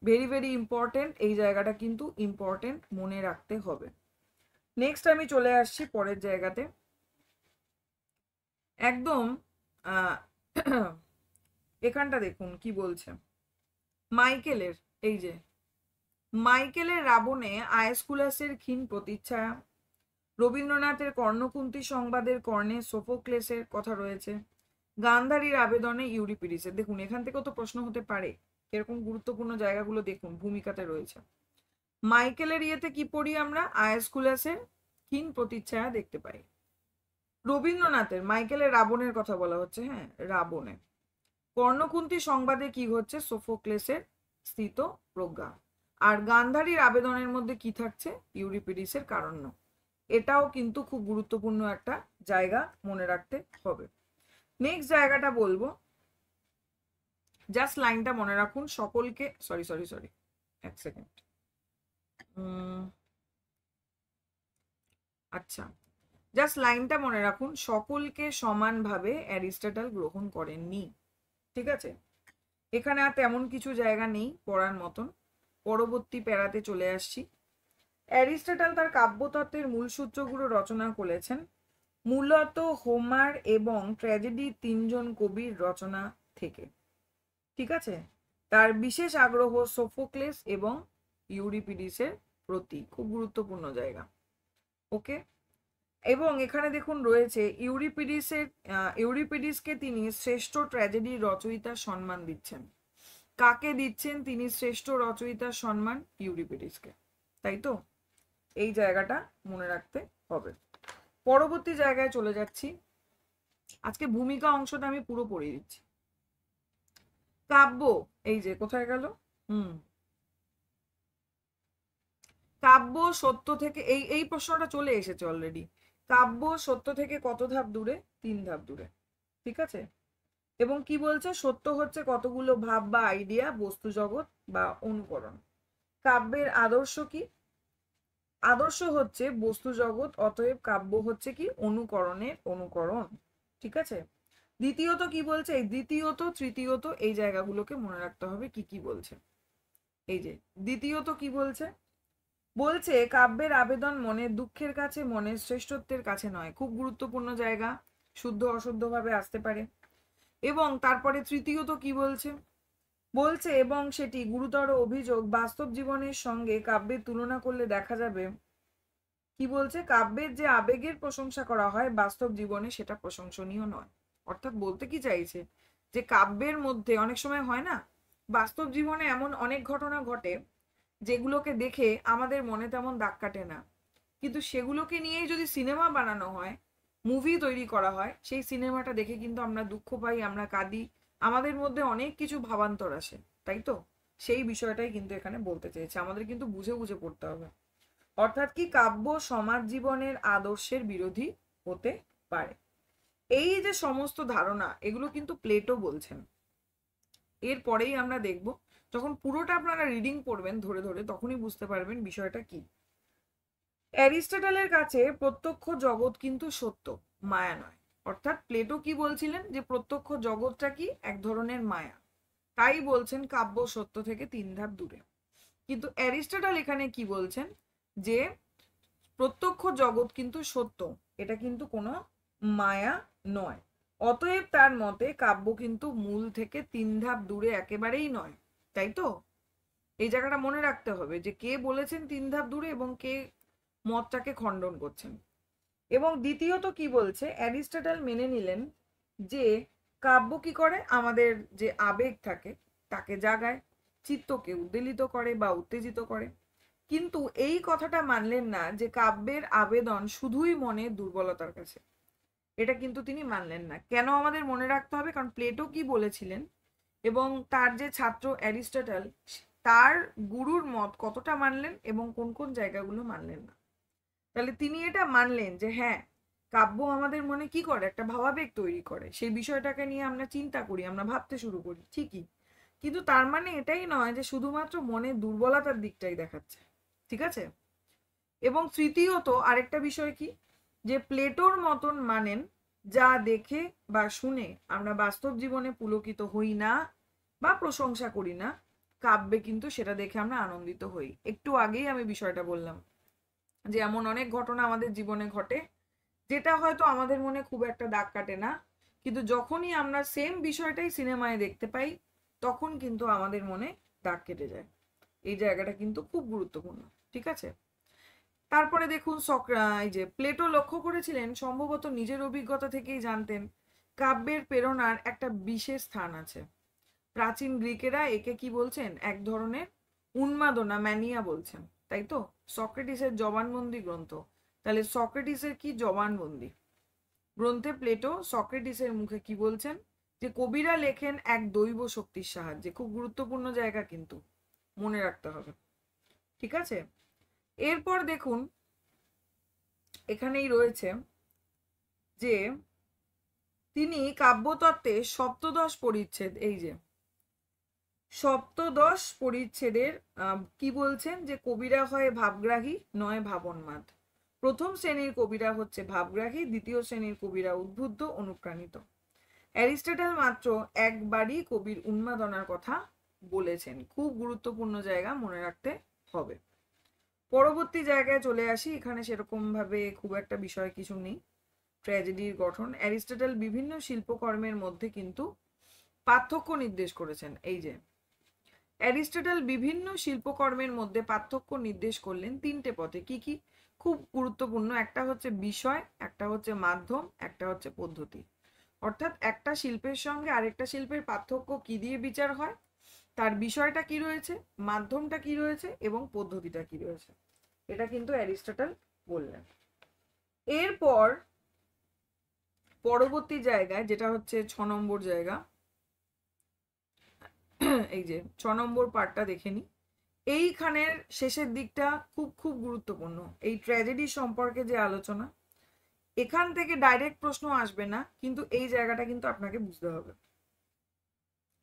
ভেরি ভেরি ইম্পর্টেন্ট, এই জায়গাটা কিন্তু ইম্পর্টেন্ট, মনে রাখতে হবে। নেক্সট আমি চলে আসছি পরের জায়গাতে। একদম এখানটা দেখুন কি বলছে মাইকেলের, এই যে মাইকেলের রাবণে আয়েসকুলাসের ক্ষীণ প্রতিচ্ছায়া, রবীন্দ্রনাথের কর্ণকুন্তী সংবাদের কর্ণে সোফোক্লেসের কথা রয়েছে। গান্ধারীর আবেদনে ইউরিপিডিসের। দেখুন এখান থেকেও তো প্রশ্ন হতে পারে, এরকম গুরুত্বপূর্ণ জায়গাগুলো দেখুন ভূমিকাতে রয়েছে। মাইকেলের ইয়েতে কি পড়ি আমরা? আয়াসকুলাসের ক্ষীণ প্রতিচ্ছায়া দেখতে পাই। রবীন্দ্রনাথের মাইকেলের রাবণের কথা বলা হচ্ছে, হ্যাঁ রাবণে। কর্ণকুন্তী সংবাদে কি হচ্ছে? সোফোক্লেসের স্থিত প্রজ্ঞা। আর গান্ধারীর আবেদনের মধ্যে কি থাকছে? ইউরিপিডিসের কারণ্য। এটাও কিন্তু খুব গুরুত্বপূর্ণ একটা জায়গা, মনে রাখতে হবে। নেক্সট জায়গাটা বলবো, জাস্ট লাইনটা মনে রাখুন, সকলকে সরি সরি সরি এক সেকেন্ড। আচ্ছা, জাস্ট লাইনটা মনে রাখুন, সকলকে সমানভাবে অ্যারিস্টটল গ্রহণ করেননি। ঠিক আছে, এখানে আর তেমন কিছু জায়গা নেই পড়ার মতন। পরবর্তী প্যারাতে চলে আসছি। অ্যারিস্টটল তার কাব্যতত্ত্বের মূল সূত্রগুলো রচনা করেছেন মূলত হোমার এবং ট্র্যাজেডি তিনজন কবির রচনা থেকে। ঠিক আছে, তার বিশেষ আগ্রহ সোফোক্লেস এবং ইউরিপিডিসের প্রতি, খুব গুরুত্বপূর্ণ জায়গা। ওকে, এবং এখানে দেখুন রয়েছে ইউরিপিডিসকে তিনি শ্রেষ্ঠ ট্র্যাজেডি রচয়িতার সম্মান দিচ্ছেন। কাকে দিচ্ছেন তিনি শ্রেষ্ঠ রচয়িতার সম্মান? ইউরিপিডিসকে, তাই তো? এই জায়গাটা মনে রাখতে হবে। পরবর্তী জায়গায় চলে যাচ্ছি। আজকে ভূমিকা অংশটা আমি পুরো পড়িয়ে দিচ্ছি। কাব্য, এই যে কোথায় গেল, কাব্য সত্য থেকে, এই প্রশ্নটা চলে এসেছে অলরেডি। কাব্য সত্য থেকে কত ধাপ দূরে? 3 ধাপ দূরে। ঠিক আছে, এবং কি বলছে? সত্য হচ্ছে কতগুলো ভাব বা আইডিয়া, বস্তু জগৎ বা অনুকরণ। কাব্যের আদর্শ কি? আদর্শ হচ্ছে বস্তু জগৎ, অতএব কাব্য হচ্ছে কি? অনুকরণের অনুকরণ। ঠিক আছে, দ্বিতীয়ত কি বলছে? এই দ্বিতীয়ত তৃতীয়ত এই জায়গাগুলোকে মনে রাখতে হবে কি কি বলছে। এই যে দ্বিতীয়ত কি বলছে? বলছে কাব্যের আবেদন মনের দুঃখের কাছে, মনের শ্রেষ্ঠত্বের কাছে নয়। খুব গুরুত্বপূর্ণ জায়গা, শুদ্ধ অশুদ্ধ ভাবে আসতে পারে। এবং তারপরে তৃতীয়ত কি বলছে? বলছে এবং সেটি গুরুতর অভিযোগ বাস্তব জীবনের সঙ্গে কাব্যের তুলনা করলে দেখা যাবে। কি বলছে? কাব্যের যে আবেগের প্রশংসা করা হয় বাস্তব জীবনে সেটা প্রশংসনীয় নয়। অর্থাৎ বলতে কি চাইছে? যে কাব্যের মধ্যে অনেক সময় হয় না, বাস্তব জীবনে এমন অনেক ঘটনা ঘটে যেগুলোকে দেখে আমাদের মনে তেমন দাগ কাটে না, কিন্তু সেগুলোকে নিয়েই যদি সিনেমা বানানো হয়, মুভি তৈরি করা হয়, সেই সিনেমাটা দেখে কিন্তু আমরা দুঃখ পাই, আমরা কাঁদি, আমাদের মধ্যে অনেক কিছু ভাবান্তর আসে, তাই তো? সেই বিষয়টাই কিন্তু এখানে বলতে চেয়েছে, আমাদের কিন্তু বুঝে বুঝে পড়তে হবে। অর্থাৎ কি? কাব্য সমাজ জীবনের আদর্শের বিরোধী হতে পারে। এই যে সমস্ত ধারণা, এগুলো কিন্তু প্লেটো বলছেন। এরপরেই আমরা দেখব, যখন পুরোটা আপনারা রিডিং পড়বেন ধরে ধরে, তখনই বুঝতে পারবেন বিষয়টা কি। অ্যারিস্টটলের কাছে প্রত্যক্ষ জগৎ কিন্তু সত্য, মায়া নয়। অর্থাৎ প্লেটো কি বলছিলেন? যে প্রত্যক্ষ জগৎটা কি? এক ধরনের মায়া। তাই বলছেন কাব্য সত্য থেকে 3 ধাপ দূরে। কিন্তু অ্যারিস্টটল এখানে কি বলছেন? যে প্রত্যক্ষ জগৎ কিন্তু সত্য, এটা কিন্তু কোনো মায়া নয়। অতএব তার মতে কাব্য কিন্তু মূল থেকে 3 ধাপ দূরে একেবারেই নয়, তাই তো? এই জায়গাটা মনে রাখতে হবে যে কে বলেছেন 3 ধাপ দূরে এবং কে মতটাকে খণ্ডন করছেন। এবং দ্বিতীয়ত কি বলছে? অ্যারিস্টটল মেনে নিলেন যে কাব্য কি করে? আমাদের যে আবেগ থাকে তাকে জাগায়, চিত্তকে উদ্বেলিত করে বা উত্তেজিত করে। কিন্তু এই কথাটা মানলেন না যে কাব্যের আবেদন শুধুই মনের দুর্বলতার কাছে। এটা কিন্তু তিনি মানলেন না। কেন আমাদের মনে রাখতে হবে? কারণ প্লেটো কি বলেছিলেন এবং তার যে ছাত্র অ্যারিস্টটল, তার গুরুর মত কতটা মানলেন এবং কোন কোন জায়গাগুলো মানলেন না। তাহলে তিনি এটা মানলেন যে হ্যাঁ, কাব্য আমাদের মনে কি করে? একটা ভাবাবেগ তৈরি করে, সেই বিষয়টাকে নিয়ে আমরা চিন্তা করি, আমরা ভাবতে শুরু করি, ঠিকই। কিন্তু তার মানে এটাই নয় যে শুধুমাত্র মনের দুর্বলতার দিকটাই দেখাচ্ছে। ঠিক আছে, এবং তৃতীয়ত আরেকটা বিষয় কি? যে প্লেটোর মতন মানেন যা দেখে বা শুনে আমরা বাস্তব জীবনে পুলকিত হই না বা প্রশংসা করি না, কাব্যে কিন্তু সেটা দেখে আমরা আনন্দিত হই। একটু আগেই আমি বিষয়টা বললাম যে এমন অনেক ঘটনা আমাদের জীবনে ঘটে যেটা হয়তো আমাদের মনে খুব একটা দাগ কাটে না, কিন্তু যখনই আমরা সেম বিষয়টাই সিনেমায় দেখতে পাই তখন কিন্তু আমাদের মনে দাগ কেটে যায়। এই জায়গাটা কিন্তু খুব গুরুত্বপূর্ণ। ঠিক আছে, তারপরে দেখুন এই যে প্লেটো লক্ষ্য করেছিলেন, সম্ভবত নিজের অভিজ্ঞতা থেকেই জানতেন, কাব্যের প্রেরণার একটা বিশেষ স্থান আছে। প্রাচীন গ্রিকেরা একে কি বলছেন, এক ধরনের উন্মাদনা, ম্যানিয়া বলছেন, তাই তো। সক্রেটিসের জবানবন্দি গ্রন্থ, তাহলে সক্রেটিসের কি জবানবন্দি গ্রন্থে প্লেটো সক্রেটিসের মুখে কি বলছেন, যে কবিরা লেখেন এক দৈব শক্তির সাহায্যে। খুব গুরুত্বপূর্ণ জায়গা, কিন্তু মনে রাখতে হবে, ঠিক আছে। এরপর দেখুন এখানেই রয়েছে যে তিনি কাব্যতত্ত্বে সপ্তদশ পরিচ্ছেদ, এই যে সপ্তদশ পরিচ্ছেদের কি বলছেন, যে কবিরা হয় ভাবগ্রাহী নয় ভাবন্মাদ। প্রথম শ্রেণীর কবিরা হচ্ছে ভাবগ্রাহী, দ্বিতীয় শ্রেণীর কবিরা উদ্বুদ্ধ অনুপ্রাণিত। অ্যারিস্টটল মাত্র একবারই কবির উন্মাদনার কথা বলেছেন। খুব গুরুত্বপূর্ণ জায়গা, মনে রাখতে হবে। পরবর্তী জায়গায় চলে আসি, এখানে সেরকম ভাবে খুব একটা বিষয় কিছু নেই। ট্র্যাজেডির গঠন, অ্যারিস্টটল বিভিন্ন শিল্পকর্মের মধ্যে কিন্তু পার্থক্য নির্দেশ করেছেন। এই যে অ্যারিস্টটল বিভিন্ন শিল্পকর্মের মধ্যে পার্থক্য নির্দেশ করলেন তিনটে পথে। কি কি? খুব গুরুত্বপূর্ণ, একটা হচ্ছে বিষয়, একটা হচ্ছে মাধ্যম, একটা হচ্ছে পদ্ধতি। অর্থাৎ একটা শিল্পের সঙ্গে আরেকটা শিল্পের পার্থক্য কি দিয়ে বিচার হয়, তার বিষয়টা কি রয়েছে, মাধ্যমটা কি রয়েছে এবং পদ্ধতিটা কি রয়েছে, এটা কিন্তু অ্যারিস্টটল বললেন। এরপর পরবর্তী জায়গায় যেটা হচ্ছে 6 নম্বর জায়গা, এই যে 6 নম্বর পার্টটা দেখে নি। এইখানের শেষের দিকটা খুব খুব গুরুত্বপূর্ণ, এই ট্র্যাজেডি সম্পর্কে যে আলোচনা। এখান থেকে ডাইরেক্ট প্রশ্ন আসবে না, কিন্তু এই জায়গাটা কিন্তু আপনাকে বুঝতে হবে।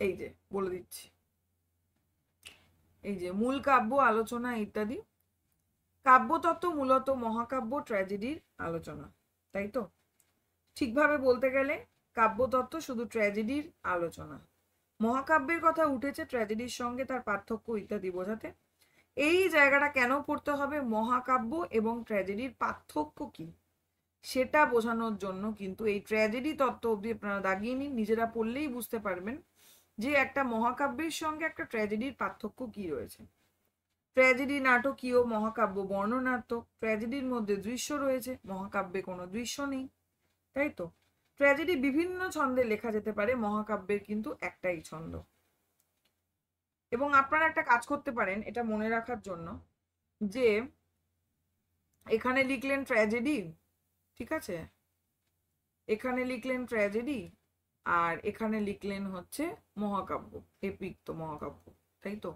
এই যে বলে দিচ্ছি, এই যে মূল কাব্য আলোচনা ইত্যাদি। কাব্যতত্ত্ব মূলত মহাকাব্য ট্র্যাজেডির আলোচনা, তাই তো। ঠিকভাবে বলতে গেলে কাব্যতত্ত্ব শুধু ট্র্যাজেডির আলোচনা। মহাকাব্যের কথা উঠেছে ট্র্যাজেডির সঙ্গে তার পার্থক্য ইত্যাদি বোঝাতে। এই জায়গাটা কেন পড়তে হবে, মহাকাব্য এবং ট্র্যাজেডির পার্থক্য কি সেটা বোঝানোর জন্য কিন্তু এই ট্র্যাজেডি তত্ত্ব অবধি আপনারা দাগিয়ে নিন, নিজেরা পড়লেই বুঝতে পারবেন যে একটা মহাকাব্যের সঙ্গে একটা ট্র্যাজেডির পার্থক্য কি রয়েছে। ট্র্যাজেডি নাটকীয়, মহাকাব্য বর্ণনাত্মক। ট্র্যাজেডির মধ্যে দৃশ্য রয়েছে, মহাকাব্যে কোনো দৃশ্য নেই, তাই তো। ট্র্যাজেডি বিভিন্ন ছন্দে লেখা যেতে পারে, মহাকাব্যের কিন্তু একটাই ছন্দ। এবং আপনারা একটা কাজ করতে পারেন এটা মনে রাখার জন্য, যে এখানে লিখলেন ট্র্যাজেডি, ঠিক আছে, এখানে লিখলেন ট্র্যাজেডি আর এখানে লিখলেন হচ্ছে মহাকাব্য, এপিক তো মহাকাব্য, তাই তো।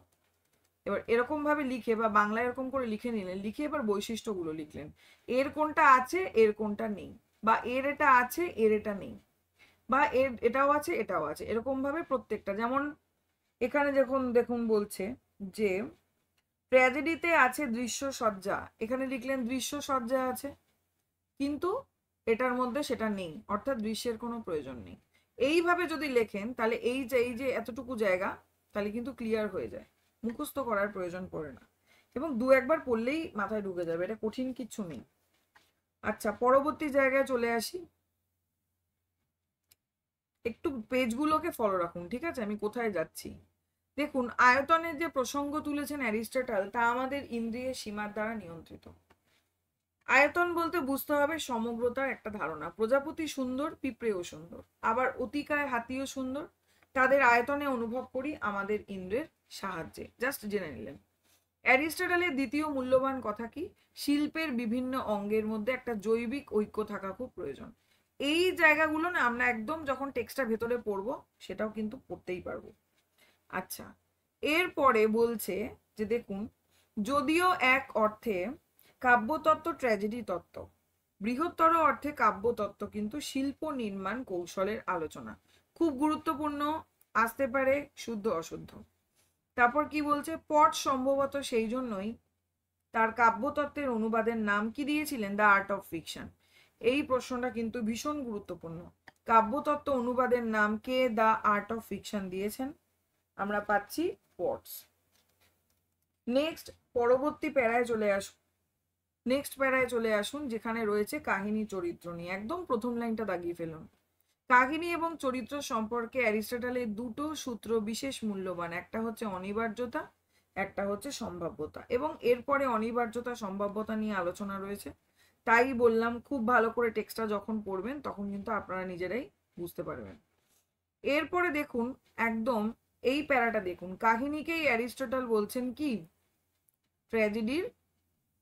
এবার এরকম ভাবে লিখে বা বাংলায় এরকম করে লিখে নিলেন, লিখে এবার বৈশিষ্ট্যগুলো লিখলেন, এর কোনটা আছে এর কোনটা নেই, বা এর এটা আছে এর এটা নেই, বা এর এটাও আছে এটাও আছে, এরকম ভাবে প্রত্যেকটা। যেমন এখানে যখন দেখুন বলছে যে ট্র্যাজেডিতে আছে দৃশ্য সজ্জা, এখানে লিখলেন দৃশ্য সজ্জা আছে, কিন্তু এটার মধ্যে সেটা নেই, অর্থাৎ দৃশ্যের কোনো প্রয়োজন নেই। এইভাবে যদি লেখেন তাহলে এই যে এতটুকু জায়গা তাহলে কিন্তু ক্লিয়ার হয়ে যায়, মুখস্থ করার প্রয়োজন পড়ে না, এবং দু একবার পড়লেই মাথায় ঢুকে যাবে, এটা কঠিন কিচ্ছু নেই। আচ্ছা, পরবর্তী জায়গায় চলে আসি। একটু পেজগুলোকে ফলো রাখুন, ঠিক আছে, আমি কোথায় যাচ্ছি। দেখুন আয়তনের যে প্রসঙ্গ তুলেছেন অ্যারিস্টটল, তা আমাদের ইন্দ্রিয়ের সীমার দ্বারা নিয়ন্ত্রিত। আয়তন বলতে বুঝতে হবে সমগ্রতার একটা ধারণা। প্রজাপতি সুন্দর, পিঁপড়েও সুন্দর, আবার অতিকায় হাতিও সুন্দর, তাদের আয়তনে অনুভব করি আমাদের ইন্দ্রের সাহায্যে। জাস্ট জেনে নিলেন। অ্যারিস্টটলের দ্বিতীয় মূল্যবান কথা কি, শিল্পের বিভিন্ন অঙ্গের মধ্যে একটা জৈবিক ঐক্য থাকা খুব প্রয়োজন। এই জায়গাগুলো না আমরা একদম যখন টেক্সটটা ভেতরে পড়বো সেটাও কিন্তু পড়তেই পারবো। আচ্ছা, এরপরে বলছে যে দেখুন, যদিও এক অর্থে কাব্যতত্ত্ব ট্র্যাজেডি তত্ত্ব, বৃহত্তর অর্থে কাব্যতত্ত্ব কিন্তু শিল্প নির্মাণ কৌশলের আলোচনা। খুব গুরুত্বপূর্ণ, আসতে পারে শুদ্ধ অশুদ্ধ। তারপর কি বলছে, পট সম্ভবত সেই জন্যই তার কাব্যতত্ত্বের অনুবাদের নাম কি দিয়েছিলেন, দ্য আর্ট অফ ফিকশন। এই প্রশ্নটা কিন্তু ভীষণ গুরুত্বপূর্ণ। কাব্যতত্ত্ব অনুবাদের নাম কে দ্য আর্ট অফ ফিকশন দিয়েছেন, আমরা পাচ্ছি পটস। নেক্সট পরবর্তী প্যারায় চলে আসুন, নেক্সট প্যারায় চলে আসুন যেখানে রয়েছে কাহিনী চরিত্র নিয়ে। একদম প্রথম লাইনটা দাগিয়ে ফেলুন। কাহিনী এবং চরিত্র সম্পর্কে অ্যারিস্টটলের দুটো সূত্র বিশেষ মূল্যবান, একটা হচ্ছে অনিবার্যতা, একটা হচ্ছে সম্ভাব্যতা, এবং এরপরে অনিবার্যতা সম্ভাব্যতা নিয়ে আলোচনা রয়েছে। তাই বললাম খুব ভালো করে টেক্সটটা যখন পড়বেন তখন কিন্তু আপনারা নিজেরাই বুঝতে পারবেন। এরপরে দেখুন একদম এই প্যারাটা দেখুন, কাহিনীকেই অ্যারিস্টটল বলছেন কি, ট্র্যাজেডির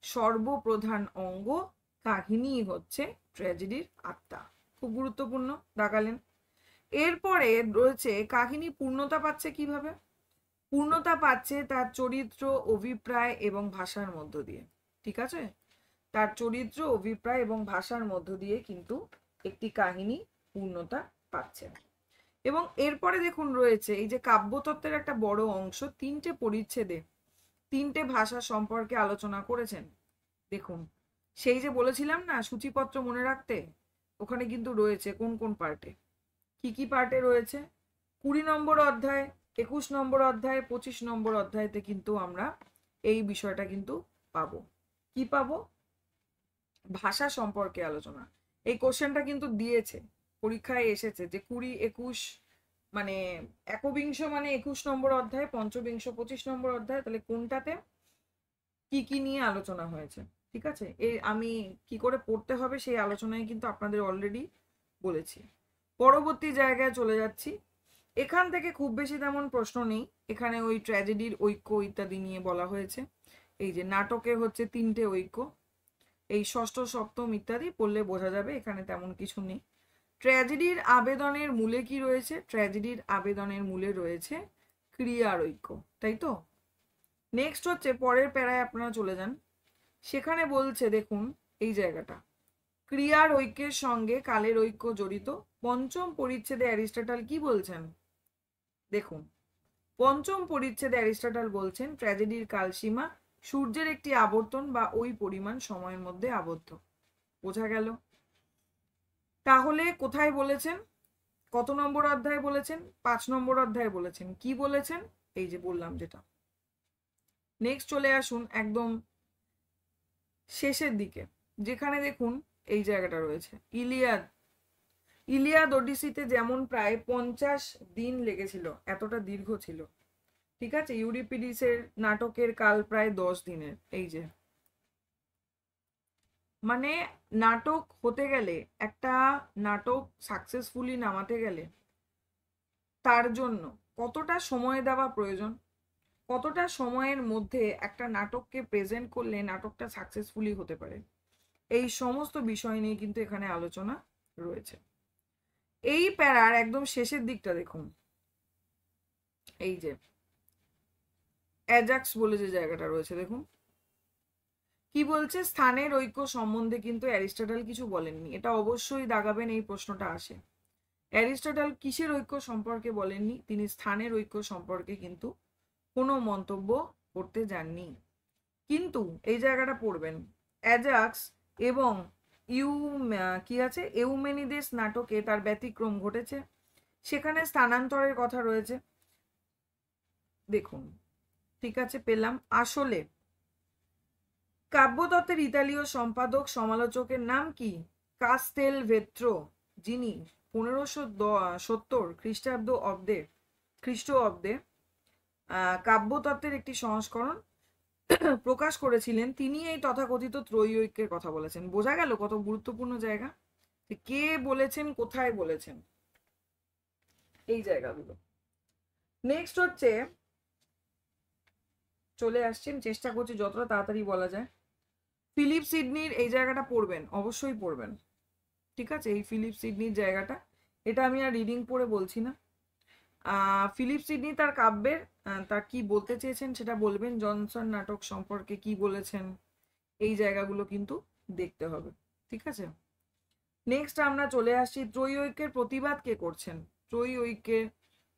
সর্বপ্রধান অঙ্গ কাহিনী হচ্ছে ট্র্যাজেডির আত্মা। খুব গুরুত্বপূর্ণ, দাগালেন। এরপরে রয়েছে কাহিনী পূর্ণতা পাচ্ছে কিভাবে? পূর্ণতা পাচ্ছে তার চরিত্র, অভিপ্রায় এবং ভাষার মধ্য দিয়ে। ঠিক আছে, তার চরিত্র, অভিপ্রায় এবং ভাষার মধ্য দিয়ে কিন্তু একটি কাহিনী পূর্ণতা পাচ্ছে। এবং এরপরে দেখুন রয়েছে এই যে কাব্যতত্ত্বের একটা বড় অংশ 3টে পরিচ্ছেদে 3টে ভাষা সম্পর্কে আলোচনা করেছেন। দেখুন সেই যে বলেছিলাম না সূচিপত্র মনে রাখতে, ওখানে কিন্তু রয়েছে কোন কোন পার্টে, কি কি পার্টে রয়েছে। 20 নম্বর অধ্যায়, 21 নম্বর অধ্যায়, 25 নম্বর অধ্যায়তে কিন্তু আমরা এই বিষয়টা কিন্তু পাবো। কি পাবো? ভাষা সম্পর্কে আলোচনা। এই কোশ্চেনটা কিন্তু দিয়েছে, পরীক্ষায় এসেছে যে 20, 21 মানে একবিংশ মানে 21 নম্বর অধ্যায়, পঞ্চবিংশ 25 নম্বর অধ্যায়, তাহলে কোনটাতে কি কি নিয়ে আলোচনা হয়েছে। ঠিক আছে, এই আমি কি করে পড়তে হবে সেই আলোচনায় কিন্তু আপনাদের অলরেডি বলেছি। পরবর্তী জায়গায় চলে যাচ্ছি। এখান থেকে খুব বেশি তেমন প্রশ্ন নেই, এখানে ওই ট্র্যাজেডির ঐক্য ইত্যাদি নিয়ে বলা হয়েছে। এই যে নাটকের হচ্ছে 3টে ঐক্য, এই ষষ্ঠ সপ্তম ইত্যাদি পড়লে বোঝা যাবে, এখানে তেমন কিছু নেই। ট্র্যাজেডির আবেদনের মূলে কি রয়েছে? ট্র্যাজেডির আবেদনের মূলে রয়েছে ক্রিয়ার ঐক্য, তাই তো? নেক্সট হচ্ছে পরের প্যারায় আপনারা চলে যান, সেখানে বলছে দেখুন এই জায়গাটা, ক্রিয়ার ঐক্যের সঙ্গে কালের ঐক্য জড়িত। পঞ্চম পরিচ্ছেদে অ্যারিস্টটল কি বলছেন? দেখুন পঞ্চম পরিচ্ছেদে অ্যারিস্টটল বলছেন ট্র্যাজেডির কালসীমা সূর্যের একটি আবর্তন বা ওই পরিমাণ সময়ের মধ্যে আবদ্ধ। বোঝা গেল? তাহলে কোথায় বলেছেন? কত নম্বর অধ্যায়ে বলেছেন? 5 নম্বর অধ্যায়ে বলেছেন। কি বলেছেন? এই যে বললাম যেটা। নেক্সট চলে আসুন একদম শেষের দিকে, যেখানে দেখুন এই জায়গাটা রয়েছে ইলিয়াদ। ইলিয়াদ ওডিসিতে যেমন প্রায় 50 দিন লেগেছিল, এতটা দীর্ঘ ছিল। ঠিক আছে, ইউরিপিডিসের নাটকের কাল প্রায় 10 দিনের। এই যে মানে নাটক হতে গেলে, একটা নাটক সাকসেসফুলি নামাতে গেলে তার জন্য কতটা সময় দেওয়া প্রয়োজন, কতটা সময়ের মধ্যে একটা নাটককে প্রেজেন্ট করলে নাটকটা সাকসেসফুলি হতে পারে, এই সমস্ত বিষয় নিয়ে কিন্তু এখানে আলোচনা রয়েছে। এই প্যারার একদম শেষের দিকটা দেখুন, এই যে অ্যাজাক্স বলে যে জায়গাটা রয়েছে দেখুন কি বলছে, স্থানের ঐক্য সম্বন্ধে কিন্তু অ্যারিস্টটল কিছু বলেননি। এটা অবশ্যই দাগাবেন, এই প্রশ্নটা আসে। অ্যারিস্টটল কিসের ঐক্য সম্পর্কে বলেননি? তিনি স্থানের ঐক্য সম্পর্কে কিন্তু কোনো মন্তব্য করতে যাননি। কিন্তু এই জায়গাটা পড়বেন, অ্যাজাক্স এবং কি আছে ইউমেনিদেস নাটকে তার ব্যতিক্রম ঘটেছে, সেখানে স্থানান্তরের কথা রয়েছে। দেখুন ঠিক আছে, পেলাম। আসলে কাব্যতত্ত্বের ইতালীয় সম্পাদক সমালোচকের নাম কি? কাস্তেল ভেত্রো, যিনি 1570 খ্রিস্টাব্দে কাব্যতত্ত্বের একটি সংস্করণ প্রকাশ করেছিলেন, তিনি এই তথাকথিত ত্রয়ী ঐক্যের কথা বলেছেন। বোঝা গেল কত গুরুত্বপূর্ণ জায়গা, কে বলেছেন, কোথায় বলেছেন, এই জায়গাগুলো। নেক্সট হচ্ছে চলে আসছেন, চেষ্টা করছি যতটা তাড়াতাড়ি বলা যায়। ফিলিপ সিডনির এই জায়গাটা পড়বেন, অবশ্যই পড়বেন। ঠিক আছে, এই ফিলিপ সিডনির জায়গাটা, এটা আমি আর রিডিং পড়ে বলছি না। ফিলিপ সিডনি তার কাব্যের তার কি বলতে চেয়েছেন সেটা বলবেন, জনসন নাটক সম্পর্কে কি বলেছেন, এই জায়গাগুলো কিন্তু দেখতে হবে। ঠিক আছে, নেক্সট আমরা চলে আসছি ত্রয়ী ঐক্যের প্রতিবাদ কে করছেন? ত্রয়ী ঐক্যের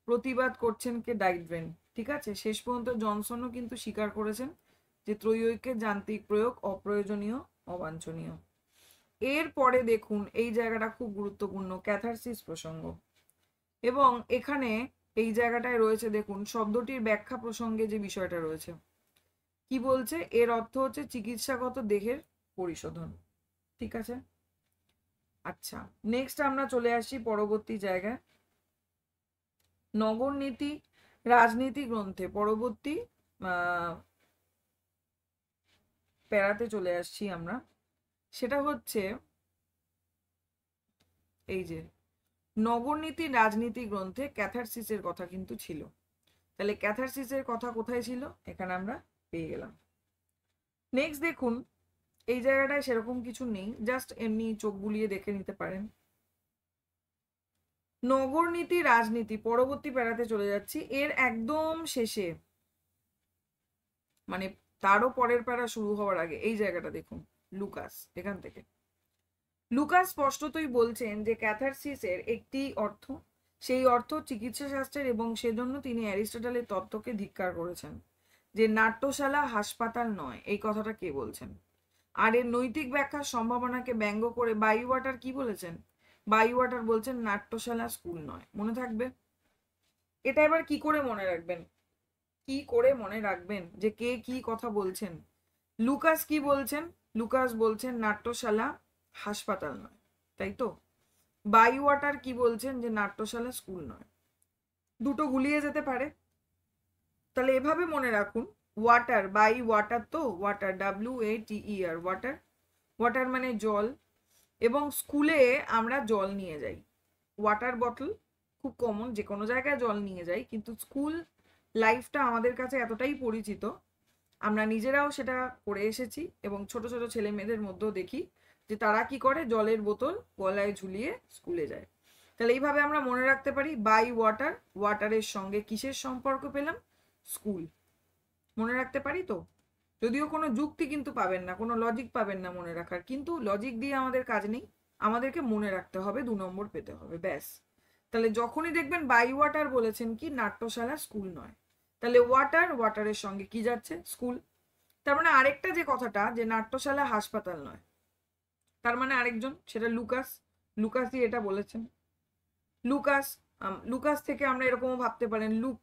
প্রতিবাদ করছেন কে? ডাইটব্রেন। ঠিক আছে, শেষ পর্যন্ত জনসনও কিন্তু স্বীকার করেছেন যে ত্রয়ী ঐক্যের যান্ত্রিক প্রয়োগ অপ্রয়োজনীয়, অবাঞ্ছনীয়। এরপরে দেখুন এই জায়গাটা খুব গুরুত্বপূর্ণ, ক্যাথারসিস প্রসঙ্গ। এবং এখানে এই জায়গাটায় রয়েছে দেখুন শব্দটির ব্যাখ্যা প্রসঙ্গে যে বিষয়টা রয়েছে, কি বলছে, এর অর্থ হচ্ছে চিকিৎসাগত দেহের পরিশোধন। ঠিক আছে, আচ্ছা নেক্সট আমরা চলে আসি পরবর্তী জায়গায়, নগর নীতি রাজনীতি গ্রন্থে পরবর্তী প্যারাতে চলে আসছি আমরা, সেটা হচ্ছে এই যে নগরনীতি রাজনীতি গ্রন্থে ক্যাথারসিসের কথা কিন্তু ছিল। তাহলে ক্যাথারসিসের কথা কোথায় ছিল, এখানে আমরা পেয়ে গেলাম। নেক্সট দেখুন, এই জায়গাটায় সেরকম কিছু নেই, জাস্ট এমনি চোখ বুলিয়ে দেখে নিতে পারেন। নগরনীতি রাজনীতি পরবর্তী প্যারাতে চলে যাচ্ছি, এর একদম শেষে মানে তারও পরের প্যারা শুরু হওয়ার আগে এই জায়গাটা দেখুন, লুকাস, এখান থেকে লুকাস স্পষ্টতই বলছেন যে ক্যাথারসিসের একটি অর্থ, সেই অর্থ চিকিৎসা শাস্ত্রের, এবং সেজন্য তিনি অ্যারিস্টটলের তত্ত্বকে ধিক্কার করেছেন যে নাট্যশালা হাসপাতাল নয়। এই কথাটা কে বলছেন? আর এর নৈতিক ব্যাখ্যার সম্ভাবনাকে ব্যঙ্গ করে বাইওয়াটার কি বলেছেন? বাইওয়াটার বলছেন নাট্যশালা স্কুল নয়। মনে থাকবে? এটা এবার কি করে মনে রাখবেন? কি করে মনে রাখবেন যে কে কি কথা বলছেন? লুকাস কি বলছেন? লুকাস বলছেন নাট্যশালা হাসপাতাল নয়, তাই তো? বাইওয়াটার কি বলছেন? যে নাট্যশালা স্কুল নয়। দুটো গুলিয়ে যেতে পারে। তাহলে এভাবে মনে রাখুন, ওয়াটার, বাই ওয়াটার, তো ওয়াটার, WATER, ওয়াটার, ওয়াটার মানে জল, এবং স্কুলে আমরা জল নিয়ে যাই, ওয়াটার বটল খুব কমন, যে কোনো জায়গায় জল নিয়ে যাই, কিন্তু স্কুল লাইফটা আমাদের কাছে এতটাই পরিচিত, আমরা নিজেরাও সেটা করে এসেছি, এবং ছোট ছোট ছেলে মেয়েদের মধ্যেও দেখি যে তারা কি করে, জলের বোতল গলায় ঝুলিয়ে স্কুলে যায়। তাহলে এইভাবে আমরা মনে রাখতে পারি, বাই ওয়াটার, ওয়াটারের সঙ্গে কিসের সম্পর্ক পেলাম? স্কুল। মনে রাখতে পারি তো? যদিও কোনো যুক্তি কিন্তু পাবেন না, কোনো লজিক পাবেন না মনে রাখার, কিন্তু লজিক দিয়ে আমাদের কাজ নেই, আমাদেরকে মনে রাখতে হবে, 2 নম্বর পেতে হবে, ব্যাস। তাহলে যখনই দেখবেন বাই ওয়াটার বলেছেন কি নাট্যশালা স্কুল নয়, তাহলে ওয়াটার, ওয়াটারের সঙ্গে কি যাচ্ছে? স্কুল। তার মানে আরেকটা যে কথাটা, যে নাট্যশালা হাসপাতাল নয়, তার মানে আরেকজন, সেটা লুকাস। লুকাসই এটা বলেছেন। লুকাস, লুকাস থেকে আমরা এরকমও ভাবতে পারেন লুক,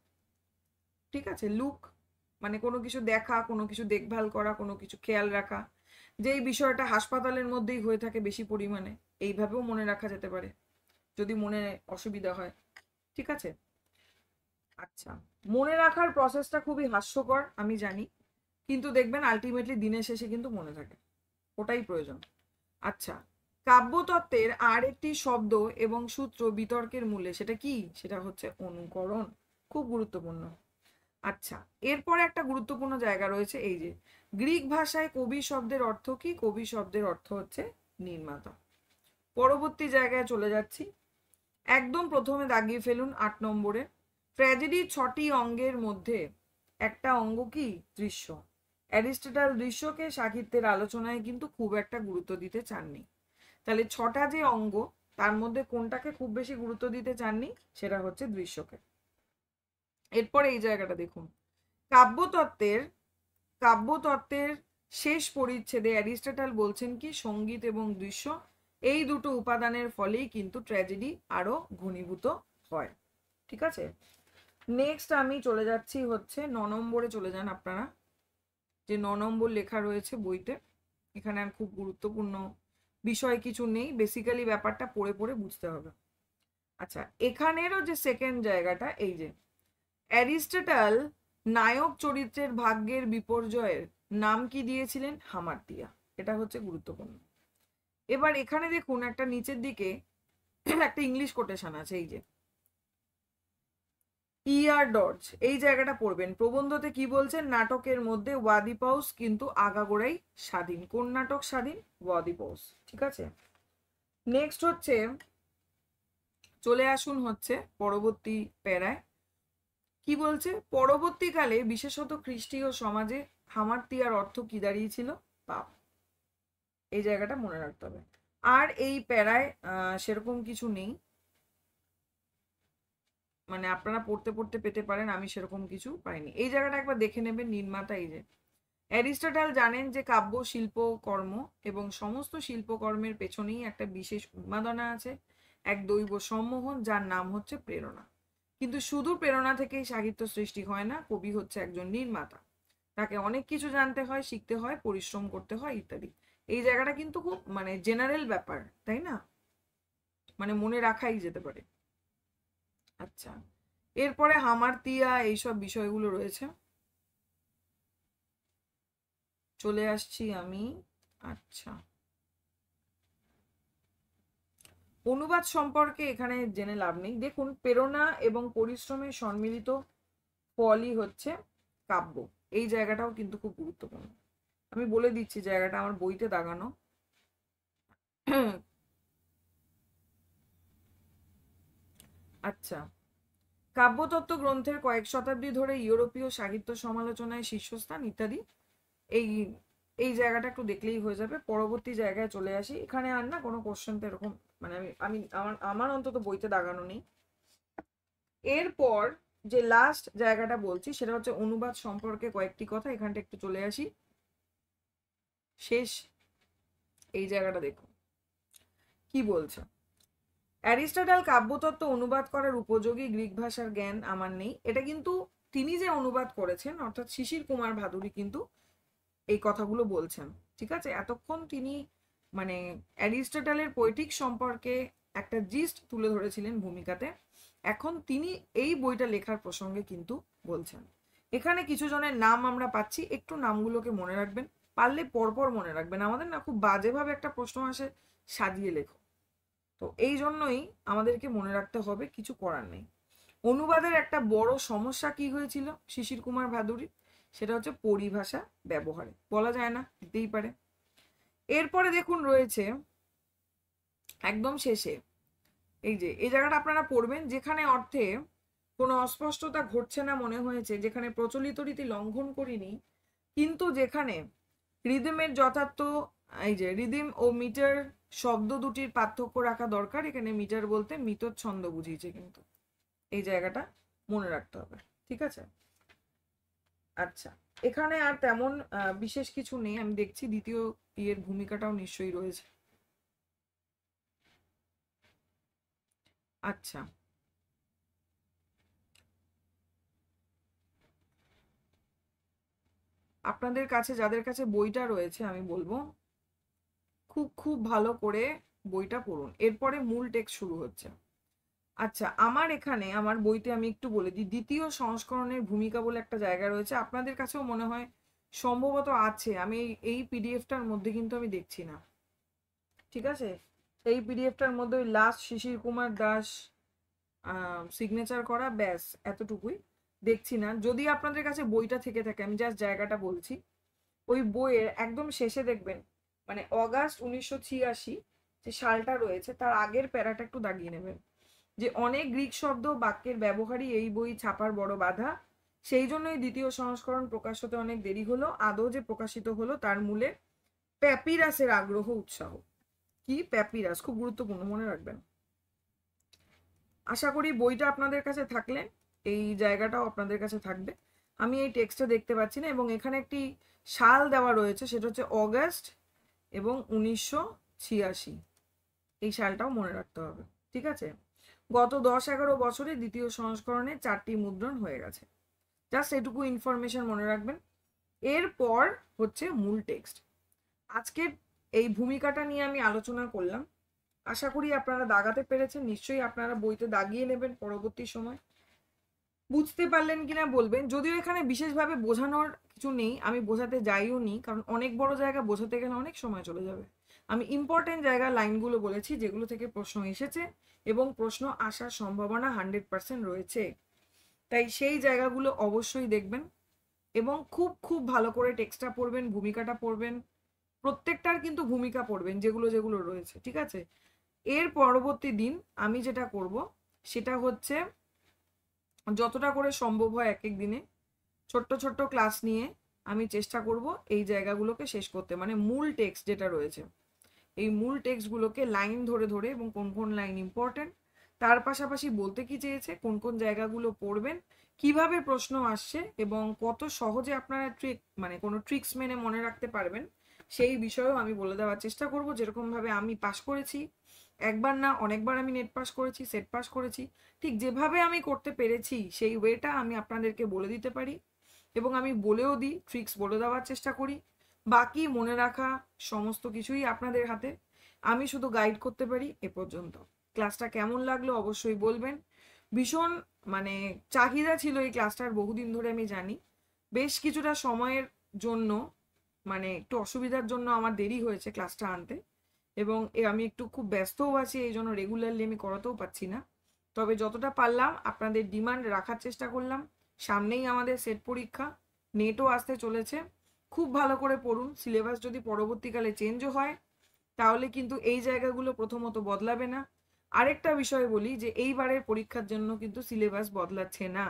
ঠিক আছে? লুক মানে কোনো কিছু দেখা, কোনো কিছু দেখভাল করা, কোনো কিছু খেয়াল রাখা, যেই বিষয়টা হাসপাতালের মধ্যেই হয়ে থাকে বেশি পরিমাণে, এইভাবেও মনে রাখা যেতে পারে যদি মনে অসুবিধা হয়, ঠিক আছে? আচ্ছা, মনে রাখার প্রসেসটা খুবই হাস্যকর আমি জানি, কিন্তু দেখবেন আলটিমেটলি দিনের শেষে কিন্তু মনে থাকে, ওটাই প্রয়োজন। আচ্ছা, কাব্যতত্ত্বের আর একটি শব্দ এবং সূত্র বিতর্কের মূলে, সেটা কি? সেটা হচ্ছে অনুকরণ, খুব গুরুত্বপূর্ণ। আচ্ছা, এরপরে একটা গুরুত্বপূর্ণ জায়গা রয়েছে, এই যে গ্রিক ভাষায় কবি শব্দের অর্থ কি? কবি শব্দের অর্থ হচ্ছে নির্মাতা। পরবর্তী জায়গায় চলে যাচ্ছি, একদম প্রথমে দাগিয়ে ফেলুন 8 নম্বরে, ট্র্যাজেডির 6টি অঙ্গের মধ্যে একটা অঙ্গ কি? দৃশ্য। অ্যারিস্টটল দৃশ্যকে সাহিত্যের আলোচনায় কিন্তু খুব একটা গুরুত্ব দিতে চাননি। তাহলে 6টা যে অঙ্গ, তার মধ্যে কোনটাকে খুব বেশি গুরুত্ব দিতে চাননি? সেটা হচ্ছে দৃশ্যকে। এরপরে এই জায়গাটা দেখুন, কাব্যতত্ত্বের কাব্যতত্ত্বের শেষ পরিচ্ছেদে অ্যারিস্টটল বলছেন কি সঙ্গীত এবং দৃশ্য এই দুটো উপাদানের ফলেই কিন্তু ট্র্যাজেডি আরো ঘনীভূত হয়। ঠিক আছে, নেক্সট আমি চলে যাচ্ছি হচ্ছে 9 নম্বরে। চলে যান আপনারা, যে 9 নম্বর লেখা রয়েছে বইতে, এখানে আর খুব গুরুত্বপূর্ণ বিষয় কিছু নেই, বেসিক্যালি ব্যাপারটা পড়ে পড়ে বুঝতে হবে। আচ্ছা, এখানেরও যে সেকেন্ড জায়গাটা, এই যে অ্যারিস্টটল নায়ক চরিত্রের ভাগ্যের বিপর্যয়ের নাম কি দিয়েছিলেন? হামার্তিয়া। এটা হচ্ছে গুরুত্বপূর্ণ। এবার এখানে দেখুন একটা নিচের দিকে একটা ইংলিশ কোটেশন আছে, এই যে ER ডজ, এই জায়গাটা পড়বেন। প্রবন্ধতে কি বলছেন? নাটকের মধ্যে ওয়াদিপাউস কিন্তু আগাগোড়াই স্বাধীন। কোন নাটক স্বাধীন? ওয়াদিপাউস। ঠিক আছে, নেক্সট হচ্ছে চলে আসুন হচ্ছে পরবর্তী প্যারায়, কি বলছে? পরবর্তীকালে বিশেষত খ্রিস্টীয় সমাজে হামার্তিয়ার অর্থ কি দাঁড়িয়েছিল? পাপ। এই জায়গাটা মনে রাখতে হবে। আর এই প্যারায় সেরকম কিছু নেই, মানে আপনারা পড়তে পড়তে পেতে পারেন, আমি সেরকম কিছু পাইনি। এই জায়গাটা একবার দেখে নেবেন, নির্মাতা এই যে অ্যারিস্টটল জানেন যে কাব্য শিল্পকর্ম এবং সমস্ত শিল্পকর্মের পেছনেই একটা বিশেষ উন্মাদনা আছে, এক দৈব সম্মোহন, যার নাম হচ্ছে প্রেরণা। কিন্তু শুধু প্রেরণা থেকেই সাহিত্য সৃষ্টি হয় না, কবি হচ্ছে একজন নির্মাতা, তাকে অনেক কিছু জানতে হয়, শিখতে হয়, পরিশ্রম করতে হয় ইত্যাদি। এই জায়গাটা কিন্তু খুব মানে জেনারেল ব্যাপার, তাই না? মানে মনে রাখাই যেতে পারে। আচ্ছা, এরপরে হামার্তিয়া এইসব বিষয়গুলো রয়েছে। চলে আসছি আমি। আচ্ছা, অনুবাদ সম্পর্কে এখানে জেনে লাভ নেই। দেখুন, প্রেরণা এবং পরিশ্রমের সম্মিলিত ফলই হচ্ছে কাব্য। এই জায়গাটাও কিন্তু খুব গুরুত্বপূর্ণ। আমি বলে দিচ্ছি জায়গাটা আমার বইতে দাগানো। আচ্ছা, কাব্যতত্ত্ব গ্রন্থের কয়েক শতাব্দী ধরে ইউরোপীয় সাহিত্য সমালোচনায় শীর্ষস্থান ইত্যাদি। এই এই জায়গাটা একটু দেখলেই হয়ে যাবে। পরবর্তী জায়গায় চলে আসি। এখানে আর না কোনো কোশ্চেন তো এরকম, মানে আমি আমি আমার আমার অন্তত বইতে দাগানো নেই। এরপর যে লাস্ট জায়গাটা বলছি সেটা হচ্ছে অনুবাদ সম্পর্কে কয়েকটি কথা। এখানটা একটু চলে আসি। শেষ এই জায়গাটা দেখুন কি বলছে। অ্যারিস্টটল কাব্যতত্ত্ব অনুবাদ করার উপযোগী গ্রিক ভাষার জ্ঞান আমার নেই। এটা কিন্তু তিনি যে অনুবাদ করেছেন অর্থাৎ শিশির কুমার ভাদুরী কিন্তু এই কথাগুলো বলছেন। ঠিক আছে, এতক্ষণ তিনি মানে অ্যারিস্টটলের পোয়েটিক সম্পর্কে একটা জিস্ট তুলে ধরেছিলেন ভূমিকাতে। এখন তিনি এই বইটা লেখার প্রসঙ্গে কিন্তু বলছেন। এখানে কিছু জনের নাম আমরা পাচ্ছি, একটু নামগুলোকে মনে রাখবেন, পারলে পরপর মনে রাখবেন। আমাদের না খুব বাজেভাবে একটা প্রশ্ন আসে, সাজিয়ে লেখো। তো এই জন্যই আমাদেরকে মনে রাখতে হবে, কিছু করার নেই। অনুবাদের একটা বড় সমস্যা কি হয়েছিল শিশির কুমার ভাদুরী, সেটা হচ্ছে পরিভাষা ব্যবহারে। বলা যায় না, দিতেই পারে। এরপরে দেখুন রয়েছে একদম শেষে এই যে এই জায়গাটা আপনারা পড়বেন, যেখানে অর্থে কোনো অস্পষ্টতা ঘটছে না মনে হয়েছে, যেখানে প্রচলিত রীতি লঙ্ঘন করিনি, কিন্তু যেখানে রিদমের যথার্থ, এই যে রিদিম ও মিটার শব্দ দুটির পার্থক্য রাখা দরকার। এখানে মিটার বলতে মিতর ছন্দ বুঝিয়েছে, কিন্তু এই জায়গাটা মনে রাখতে হবে। ঠিক আছে, আচ্ছা, এখানে আর তেমন বিশেষ কিছু নেই। আমি দেখছি দ্বিতীয় ইয়ের ভূমিকাটাও নিশ্চয়ই রয়েছে। আচ্ছা, আপনাদের কাছে যাদের কাছে বইটা রয়েছে আমি বলবো খুব খুব ভালো করে বইটা পড়ুন। এরপরে মূল টেক্সট শুরু হচ্ছে। আচ্ছা, আমার এখানে আমার বইতে আমি একটু বলে দিই, দ্বিতীয় সংস্করণের ভূমিকা বলে একটা জায়গা রয়েছে। আপনাদের কাছেও মনে হয় সম্ভবত আছে, আমি এই পিডিএফটার মধ্যে কিন্তু আমি দেখছি না। ঠিক আছে, এই পিডিএফটার মধ্যে ওই লাস্ট শিশির কুমার দাস সিগনেচার করা, ব্যাস এতটুকুই দেখছি না। যদি আপনাদের কাছে বইটা থেকে থাকে, আমি জাস্ট জায়গাটা বলছি, ওই বইয়ের একদম শেষে দেখবেন মানে অগাস্ট 1986 যে সালটা রয়েছে তার আগের প্যারাটা একটু দাগিয়ে নেবেন, যে অনেক গ্রিক শব্দ বাক্যের ব্যবহারই এই বই ছাপার বড় বাধা। সেই জন্যই দ্বিতীয় সংস্করণ প্রকাশ হতে অনেক দেরি হলো। আদৌ যে প্রকাশিত হলো তার মূলে প্যাপিরাসের আগ্রহ উৎসাহ। কি প্যাপিরাস, খুব গুরুত্বপূর্ণ, মনে রাখবেন। আশা করি বইটা আপনাদের কাছে থাকলে এই জায়গাটাও আপনাদের কাছে থাকবে। আমি এই টেক্সটটা দেখতে পাচ্ছি না, এবং এখানে একটি সাল দেওয়া রয়েছে, সেটা হচ্ছে অগাস্ট এবং 1986। এই সালটাও মনে রাখতে হবে। ঠিক আছে, গত 10-11 বছরে দ্বিতীয় সংস্করণে 4টি মুদ্রণ হয়ে গেছে। জাস্ট এটুকু ইনফরমেশন মনে রাখবেন। এরপর হচ্ছে মূল টেক্সট। আজকের এই ভূমিকাটা নিয়ে আমি আলোচনা করলাম। আশা করি আপনারা দাগাতে পেরেছেন। নিশ্চয়ই আপনারা বইতে দাগিয়ে নেবেন পরবর্তী সময়। বুঝতে পারলেন কিনা বলবেন। যদিও এখানে বিশেষভাবে বোঝানোর কিছু নেই, আমি বোঝাতে যাইও নি, কারণ অনেক বড় জায়গা বোঝাতে গেলে অনেক সময় চলে যাবে। আমি ইম্পর্টেন্ট জায়গার লাইনগুলো বলেছি যেগুলো থেকে প্রশ্ন এসেছে এবং প্রশ্ন আসার সম্ভাবনা 100% রয়েছে। তাই সেই জায়গাগুলো অবশ্যই দেখবেন এবং খুব খুব ভালো করে টেক্সটটা পড়বেন, ভূমিকাটা পড়বেন, প্রত্যেকটার কিন্তু ভূমিকা পড়বেন যেগুলো যেগুলো রয়েছে। ঠিক আছে, এর পরবর্তী দিন আমি যেটা করব সেটা হচ্ছে যতটা করে সম্ভব হয় এক এক দিনে ছোট্ট ছোট্ট ক্লাস নিয়ে আমি চেষ্টা করব এই জায়গাগুলোকে শেষ করতে, মানে মূল টেক্সট যেটা রয়েছে এই মূল টেক্সটগুলোকে লাইন ধরে ধরে, এবং কোন কোন লাইন ইম্পর্টেন্ট, তার পাশাপাশি বলতে কি চেয়েছে, কোন কোন জায়গাগুলো পড়বেন, কিভাবে প্রশ্ন আসছে এবং কত সহজে আপনারা মানে কোনো ট্রিক্স মেনে মনে রাখতে পারবেন, সেই বিষয়েও আমি বলে দেওয়ার চেষ্টা করব। যেরকমভাবে আমি পাস করেছি, একবার না অনেকবার আমি নেট পাস করেছি, সেট পাস করেছি, ঠিক যেভাবে আমি করতে পেরেছি সেই ওয়েটা আমি আপনাদেরকে বলে দিতে পারি এবং আমি বলেও দিই, ট্রিক্স বলে দেওয়ার চেষ্টা করি। বাকি মনে রাখা সমস্ত কিছুই আপনাদের হাতে, আমি শুধু গাইড করতে পারি এ পর্যন্ত। ক্লাসটা কেমন লাগলো অবশ্যই বলবেন। ভীষণ মানে চাহিদা ছিল এই ক্লাসটার, বহুদিন ধরে আমি জানি। বেশ কিছুটা সময়ের জন্য মানে একটু অসুবিধার জন্য আমার দেরি হয়েছে ক্লাসটা আনতে, এবং আমি একটু খুব ব্যস্তও আছি, এই জন্য রেগুলারলি আমি করাতেও পারছি না। তবে যতটা পারলাম আপনাদের ডিমান্ড রাখার চেষ্টা করলাম। সামনেই আমাদের সেট পরীক্ষা, নেটও আসতে চলেছে। খুব ভালো করে পড়ুন। সিলেবাস যদি পরবর্তীকালে চেঞ্জও হয় তাহলে কিন্তু এই জায়গাগুলো প্রথমত বদলাবে না। আরেকটা বিষয় বলি যে এইবারের পরীক্ষার জন্য কিন্তু সিলেবাস বদলাচ্ছে না।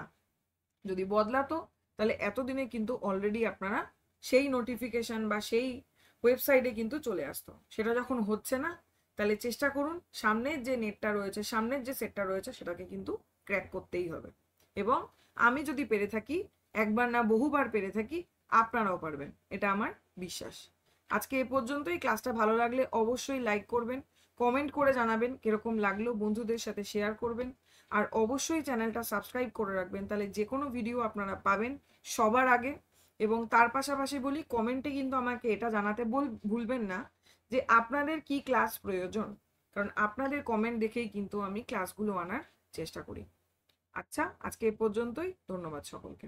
যদি বদলাতো তাহলে এতদিনে কিন্তু অলরেডি আপনারা সেই নোটিফিকেশন বা সেই ওয়েবসাইটে কিন্তু চলে আসতো। সেটা যখন হচ্ছে না, তাহলে চেষ্টা করুন সামনের যে নেটটা রয়েছে, সামনের যে সেটটা রয়েছে সেটাকে কিন্তু ক্র্যাক করতেই হবে। এবং আমি যদি পেরে থাকি, একবার না বহুবার পেরে থাকি, আপনারাও পারবেন, এটা আমার বিশ্বাস। আজকে এ পর্যন্তই। ক্লাসটা ভালো লাগলে অবশ্যই লাইক করবেন, কমেন্ট করে জানাবেন কিরকম লাগলো, বন্ধুদের সাথে শেয়ার করবেন, আর অবশ্যই চ্যানেলটা সাবস্ক্রাইব করে রাখবেন, তাহলে যে কোনো ভিডিও আপনারা পাবেন সবার আগে। এবং তার পাশাপাশি বলি, কমেন্টে কিন্তু আমাকে এটা জানাতে ভুলবেন না যে আপনাদের কি ক্লাস প্রয়োজন, কারণ আপনাদের কমেন্ট দেখেই কিন্তু আমি ক্লাসগুলো আনার চেষ্টা করি। আচ্ছা, আজকে এ পর্যন্তই। ধন্যবাদ সকলকে।